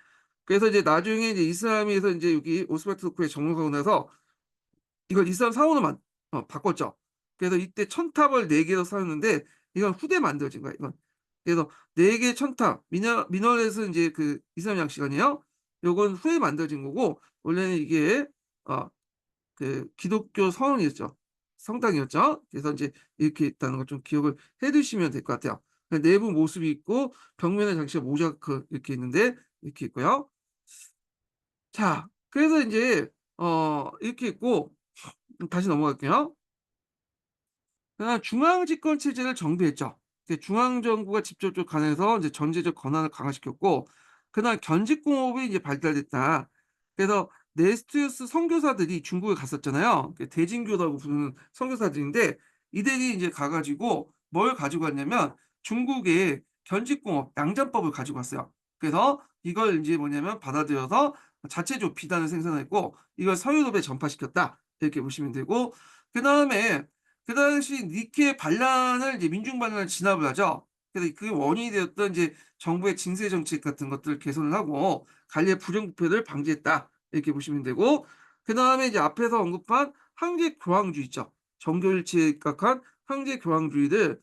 그래서 이제 나중에 이제 이슬람에서 인제 여기 오스만 투르크에 정복하고 나서 이걸 이슬람 사원으로 바꿨죠. 그래서 이때 천탑을 4 개로 세웠는데 이건 후대에 만들어진 거야, 이건. 그래서 4 개의 천탑 미나렛은 인제 그 이슬람 양식 아니에요. 요건 후에 만들어진 거고 원래는 이게 어 기독교 서원이었죠. 성당이었죠. 그래서 인제 이렇게 있다는 걸 좀 기억을 해 두시면 될 것 같아요. 내부 모습이 있고 벽면에 장치가 모자이크 이렇게 있는데 이렇게 있고요. 자 그래서 인제 이렇게 있고 다시 넘어갈게요. 그다음 중앙 집권 체제를 정비했죠. 중앙 정부가 직접적으로 관여해서 이제 전제적 권한을 강화시켰고 그다음 견직공업이 이제 발달됐다. 그래서 네스투스 선교사들이 중국에 갔었잖아요. 대진교라고 부르는 선교사들인데 이들이 이제 가 가지고 뭘 가지고 왔냐면 중국의 견직공업 양장법을 가지고 왔어요. 그래서 이걸 인제 뭐냐면 받아들여서 자체적으로 비단을 생산했고 이걸 서유럽에 전파시켰다. 이렇게 보시면 되고 그다음에 그 당시 니케 반란을 이제 민중 반란을 진압을 하죠. 그래서 그 원인이 되었던 이제 정부의 징세 정책 같은 것들을 개선을 하고 관리의 부정부패를 방지했다. 이렇게 보시면 되고 그다음에 이제 앞에서 언급한 황제 교황주의 있죠. 정교일치에 입각한 황제 교황주의를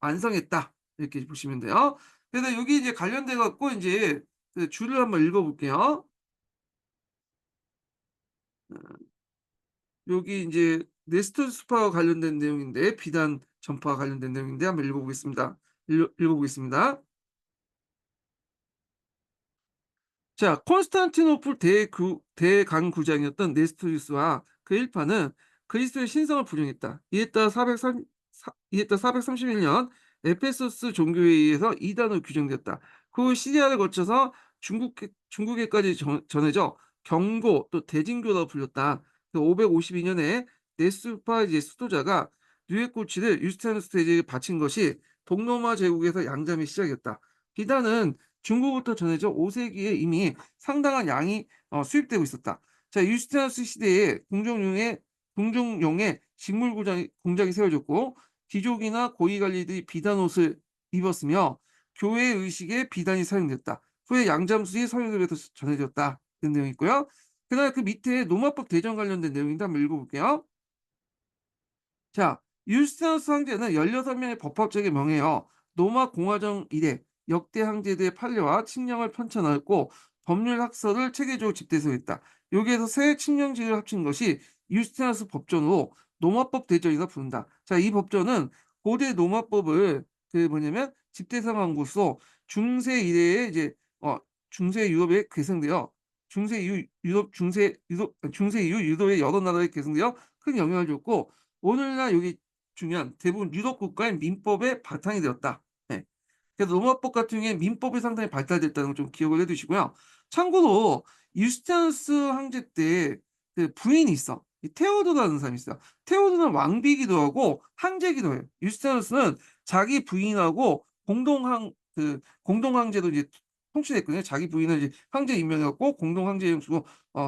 완성했다. 이렇게 보시면 돼요. 그래서 여기 이제 관련돼 갖고 인제 그 줄을 한번 읽어 볼게요. 여기 인제 네스토 스파와 관련된 내용인데 비단 전파와 관련된 내용인데 한번 읽어 보겠습니다. 읽어 보겠습니다. 자, 콘스탄티노플 대강구장이었던 네스토리우스와 그 일파는 그리스도의 신성을 부정했다. 이에 따라 431년 에페소스 종교회의에 의해서 이단으로 규정되었다. 그 시리아를 거쳐서 중국에까지 전해져 경고 또 대진교라고 불렸다. 552년에 네스파 이제 수도자가 뉴에꼬치를 유스티누스 대제에 바친 것이 동로마 제국에서 양잠의 시작이었다. 비단은 중국부터 전해져 5 세기에 이미 상당한 양이 수입되고 있었다. 자 유스티누스 시대에 궁중용의 식물 공장이 세워졌고 귀족이나 고위 관리들이 비단 옷을 입었으며 교회 의식에 비단이 사용됐다. 후에 양잠수이 서유럽에서 전해졌다. 이런 내용이 있고요. 그다음에 그 밑에 로마법 대전 관련된 내용인데 한번 읽어 볼게요. 자, 유스티누스 황제는 16명의 법학자에게 명해요. 로마 공화정 이래 역대 황제들의 판례와 칙령을 편찬하였고 법률 학설을 체계적으로 집대서했다. 여기에서 세 칙령지를 합친 것이 유스티누스 법전으로 로마법 대전이라 부른다. 자, 이 법전은 고대 로마법을 그 뭐냐면 집대성한 것으로 중세 이래에 이제 중세 유럽에 계승되어 중세 이후 유럽의 여러 나라에 계승되어 큰 영향을 줬고 오늘날 여기 중요한 대부분 유럽 국가의 민법의 바탕이 되었다. 네. 그래서 로마법 같은 경우에 민법이 상당히 발달됐다는 걸 좀 기억을 해 두시고요. 참고로 유스티누스 황제 때 그 부인이 있어. 이 테오도라는 사람이 있어요. 테오도는 왕비기도 하고 황제기도 해요. 유스티누스는 자기 부인하고 공동 황제로 이제 통치했거든요. 자기 부인을 이제 황제 임명해 갖고 공동 황제 형식으로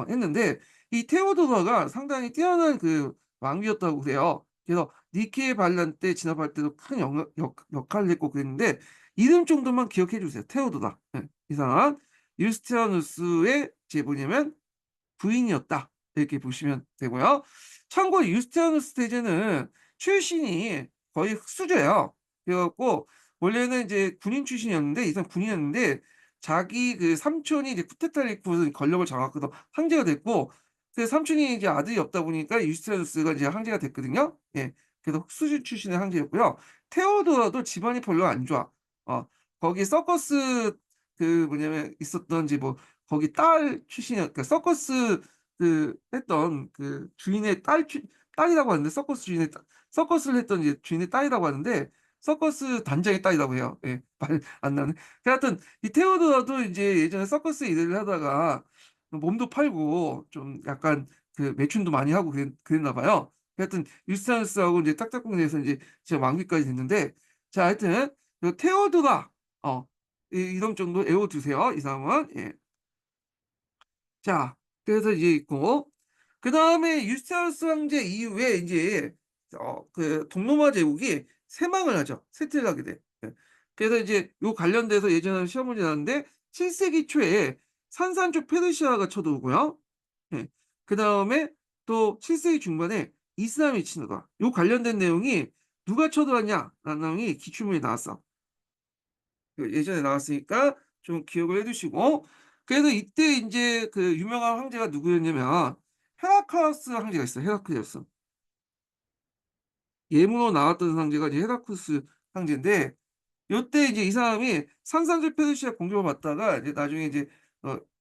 했는데 이 테오도라가 상당히 뛰어난 그 왕비였다고 그래요. 그래서 니케 반란 때 진압할 때도 큰 역할을 했고 그랬는데 이름 정도만 기억해 주세요. 테오도다. 예. 이상은 유스티아누스의 이제 뭐냐면 부인이었다. 이렇게 보시면 되고요. 참고로 유스티아누스 대제는 출신이 거의 흑수저예요. 그래 갖고 원래는 이제 군인 출신이었는데 이상 군인이었는데 자기 그 삼촌이 이제 쿠데타를 일으켜서 권력을 장악해서 황제가 됐고 그 삼촌이 이제 아들이 없다 보니까 유스티아누스가 이제 황제가 됐거든요. 예. 그래서 흑수저 출신의 황제였고요. 테오도라도 집안이 별로 안 좋아. 거기 서커스 그 뭐냐면 있었던 이제 뭐 거기 딸 출신이었 그 서커스 그 했던 그 주인의 딸이라고 하는데 서커스 주인의 서커스를 했던 이제 주인의 딸이라고 하는데 서커스 단장의 딸이라고 해요. 예, 말 안 나네. 하여튼 이 테오도라도 이제 예전에 서커스 일을 하다가 몸도 팔고 좀 약간 그 매춘도 많이 하고 그랬나 봐요. 하여튼 유스타누스하고 이제 딱딱꿍에서 이제 제 왕비까지 됐는데 자 하여튼 요 테오도라 이런 정도 외워두세요. 이 사람은 예. 자, 그래서 이제 있고, 그 다음에 유스티아누스 황제 이후에 이제, 그 동로마 제국이 쇠망을 하죠. 쇠퇴를 하게 돼. 예. 그래서 이제 요 관련돼서 예전에 시험 문제 나왔는데, 7세기 초에 산산족 페르시아가 쳐들어오고요. 예. 그 다음에 또 7세기 중반에 이슬람이 치는거. 요 관련된 내용이 누가 쳐들어왔냐? 라는 내용이 기출문에 나왔어. 그 예전에 나왔으니까 좀 기억을 해두시고 그래서 이때 이제 그 유명한 황제가 누구였냐면 헤라클레스 황제가 있어요. 헤라클레스 예문으로 나왔던 황제가 이제 헤라클레스 황제인데 요때 이제 이 사람이 산산조 페르시아 공격을 받다가 이제 나중에 이제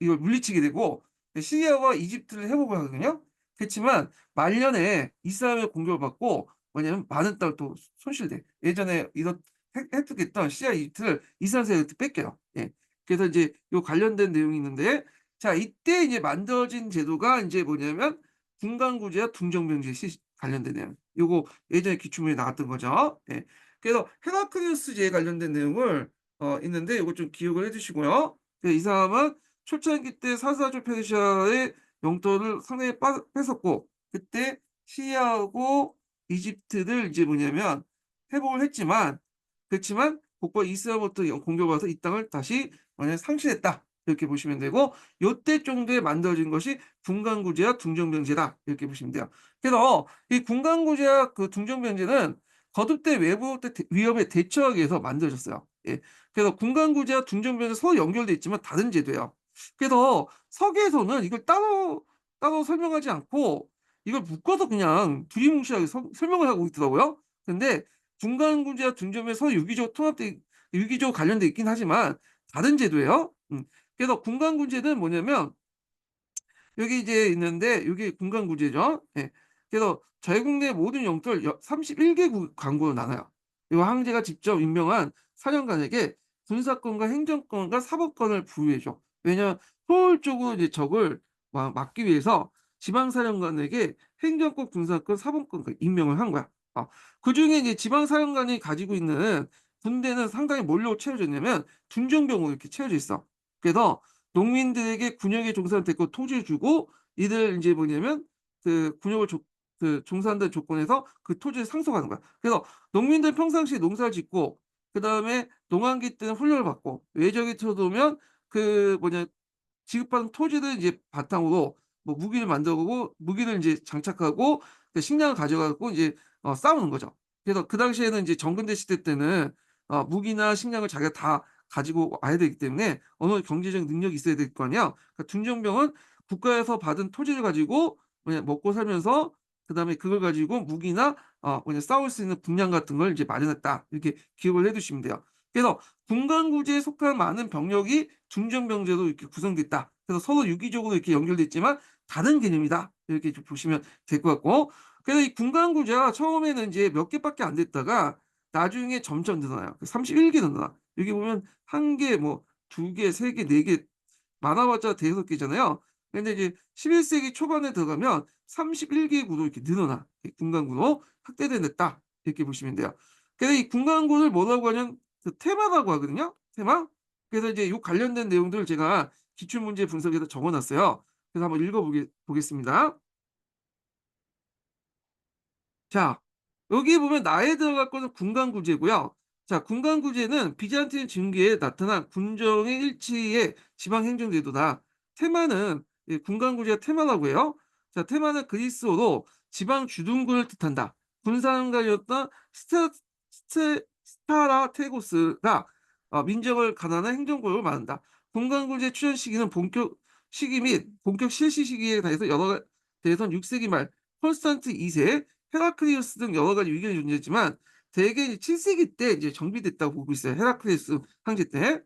이걸 물리치게 되고 시리아와 이집트를 회복을 하거든요. 그렇지만 말년에 이스라엘 공격을 받고 뭐냐면 많은 땅을 또 손실돼. 예전에 이런 획득했던 시리아 이집트를 이스라엘한테 뺏겨요. 예. 그래서 이제 요 관련된 내용이 있는데 자 이때 이제 만들어진 제도가 이제 뭐냐면 군강구제와 둥정병제 관련된 내용. 요거 예전에 기출문에 나왔던 거죠. 예. 그래서 헤라클레스제에 관련된 내용을 있는데 이거 좀 기억을 해주시고요. 이 사람은 초창기 때 사사조 페르시아의 영토를 상당히 뺏었고 그때 시리아하고 이집트를 이제 뭐냐면 회복을 했지만 그렇지만 곧바로 이스라엘부터 공격을 와서 이 땅을 다시 만약 상실했다. 이렇게 보시면 되고 요때 정도에 만들어진 것이 군강구제와 둥정병제다. 이렇게 보시면 돼요. 그래서 이 군강구제와 그 둥정병제는 거듭된 외부 위협에 대처하기 위해서 만들어졌어요. 예. 그래서 군강구제와 둥정병제 서로 연결돼 있지만 다른 제도예요. 그래서 서기에서는 이걸 따로 설명하지 않고 이걸 묶어서 그냥 두리뭉실하게 설명을 하고 있더라고요. 근데 군강구제와 둥정병제 서로 유기적으로 관련돼 있긴 하지만 다른 제도예요. 그래서 군강구제는 뭐냐면 여기 이제 있는데 여기 군강구제죠. 예. 그래서 자유국 내 모든 영토를 31개 관구로 나눠요. 이 황제가 직접 임명한 사령관에게 군사권과 행정권과 사법권을 부여해줘. 왜냐하면 효율적으로 이제 적을 막기 위해서 지방사령관에게 행정권, 군사권, 사법권 임명을 한 거야. 그 중에 이제 지방사령관이 가지고 있는 군대는 상당히 뭘로 채워졌냐면 둔정병으로 이렇게 채워져 있어. 그래서 농민들에게 군역에 종사를 됐고 토지를 주고 이들 이제 뭐냐면 그 군역을 그 종사한다는 조건에서 그 토지를 상속하는 거야. 그래서 농민들 평상시에 농사를 짓고 그 다음에 농한기 때는 훈련을 받고 외적이 쳐들어오면 그 뭐냐 지급받은 토지를 이제 바탕으로 뭐 무기를 만들고 무기를 이제 장착하고 그 식량을 가져가고 이제 싸우는 거죠. 그래서 그 당시에는 이제 정근대 시대 때는 무기나 식량을 자기가 다 가지고 와야 되기 때문에 어느 경제적 능력이 있어야 될 거 아니야. 그러니까 둔정병은 국가에서 받은 토지를 가지고 뭐냐 먹고 살면서 그다음에 그걸 가지고 무기나 뭐냐 싸울 수 있는 군량 같은 걸 이제 마련했다. 이렇게 기억을 해두시면 돼요. 그래서 군간구제에 속한 많은 병력이 중전병제로 이렇게 구성됐다. 그래서 서로 유기적으로 이렇게 연결됐지만 다른 개념이다. 이렇게 좀 보시면 될 것 같고. 그래서 이 군간구제가 처음에는 이제 몇 개밖에 안 됐다가 나중에 점점 늘어나요. 31개 늘어나. 여기 보면 한 개, 뭐 두 개, 세 개, 네 개, 많아봤자 대여섯 개잖아요. 근데 이제 11세기 초반에 들어가면 31개 구로 이렇게 늘어나. 군간구로 확대됐다. 이렇게 보시면 돼요. 그래서 이 군간구를 뭐라고 하냐면 그 테마라고 하거든요. 테마. 그래서 이제 이 관련된 내용들을 제가 기출문제 분석에서 적어놨어요. 그래서 한번 읽어보겠습니다. 자, 여기 보면 나에 들어갈 것은 군간구제고요. 자, 군관구제는 비잔틴 증기에 나타난 군정의 일치의 지방 행정제도다. 테마는 군관구제가 테마라고 해요. 자, 테마는 그리스어로 지방 주둔군을 뜻한다. 군사관이었던 스타라테고스가 민정을 가난한 행정구역을 말한다. 군관구제 출현 시기는 본격 시기 및 본격 실시 시기에 대해서 대해선 6세기 말 콘스탄트 2세, 헤라클리우스 등 여러 가지 의견이 존재했지만 대개 이제 7세기 때 이제 정비됐다고 보고 있어요. 헤라클레스 황제 때.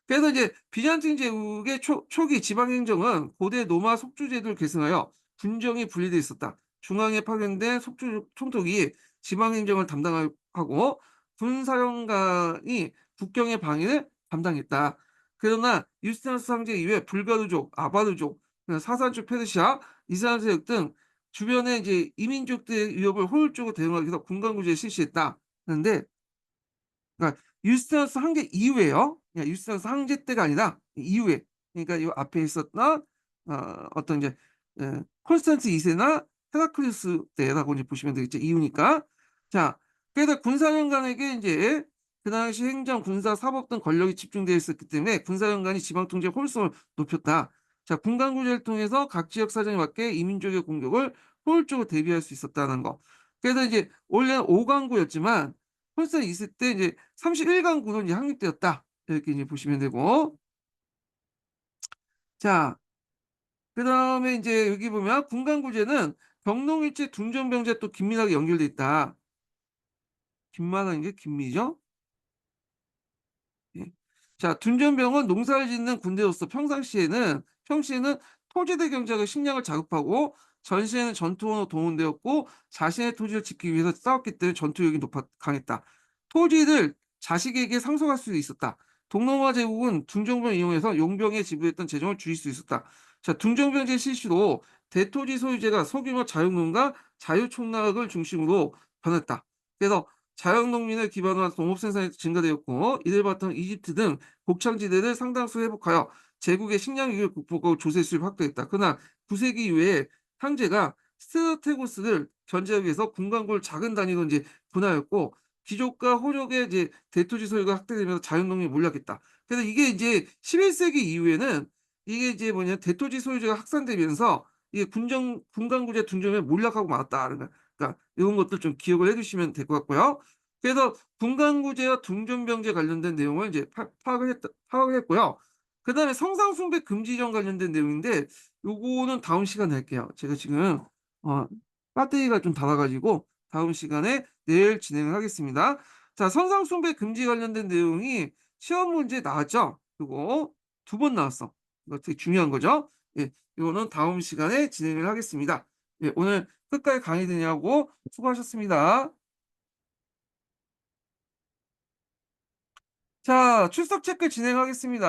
그래서 이제 비잔틴 제국의 초기 지방 행정은 고대 로마 속주 제도를 계승하여 군정이 분리되어 있었다. 중앙에 파견된 속주 총독이 지방 행정을 담당하고 군사령관이 국경의 방위를 담당했다. 그러나 유스티누스 황제 이외 불가르족, 아바르족, 사산족 페르시아, 이스라엘 세력 등 주변의 이제 이민족들의 위협을 효율적으로 대응하기 위해서 군관구제를 실시했다. 그런데 그러니까 유스티누스 황제 이후에요. 그냥 유스티누스 황제 때가 아니라 이후에. 그러니까 이 앞에 있었던 어떤 이제 콘스탄스 2세나 헤라클리우스 때라고 이제 보시면 되겠죠. 이후니까. 자, 그래서 군사령관에게 이제 그 당시 행정, 군사, 사법 등 권력이 집중되어 있었기 때문에 군사령관이 지방 통제 효율성을 높였다. 자, 군관구제를 통해서 각 지역 사정에 맞게 이민족의 공격을 효율적으로 대비할 수 있었다는 거. 그래서 이제 원래는 5강구였지만 홀선 있을 때 이제 31강구로 이제 확립되었다. 이렇게 이제 보시면 되고. 자, 그다음에 이제 여기 보면 군강구제는 병농일제, 둥전병제 또 긴밀하게 연결돼 있다. 긴밀한 게 긴밀이죠? 예. 자, 둔전병은 농사를 짓는 군대로서 평시에는 토지대 경쟁의 식량을 자급하고 전시에는 전투원으로 동원되었고 자신의 토지를 지키기 위해서 싸웠기 때문에 전투력이 강했다. 토지를 자식에게 상속할 수 있었다. 동로마 제국은 둔정병을 이용해서 용병에 지불했던 재정을 줄일 수 있었다. 자, 둔정병제 실시로 대토지 소유제가 소규모 자유농가 자유총락을 중심으로 변했다. 그래서 자연농민을 기반으로 한 농업 생산이 증가되었고 이를 바탕 이집트 등 곡창지대를 상당수 회복하여 제국의 식량 위기를 극복하고 조세 수입을 확대했다. 그러나 9세기 이후에 황제가 스테고스를 견제하기 위해서 군관구를 작은 단위로 이제 분화했고 귀족과 호족의 이제 대토지 소유가 확대되면서 자연농민이 몰락했다. 그래서 이게 이제 11세기 이후에는 이게 이제 뭐냐 대토지 소유제가 확산되면서 이게 군관구제 둔점에 몰락하고 말았다. 그러니까 이런 것들 좀 기억을 해두시면 될 것 같고요. 그래서 군간구제와 둥전병제 관련된 내용을 이제 파악을 했고요. 그 다음에 성상숭배 금지령 관련된 내용인데 요거는 다음 시간에 할게요. 제가 지금 어, 배터리가 좀 닳아가지고 다음 시간에 내일 진행을 하겠습니다. 자, 성상숭배 금지 관련된 내용이 시험 문제에 나왔죠. 그리고 2번 나왔어. 이거 되게 중요한 거죠. 예, 이거는 다음 시간에 진행을 하겠습니다. 예, 오늘 끝까지 강의 듣냐고 수고하셨습니다. 자, 출석 체크 진행하겠습니다.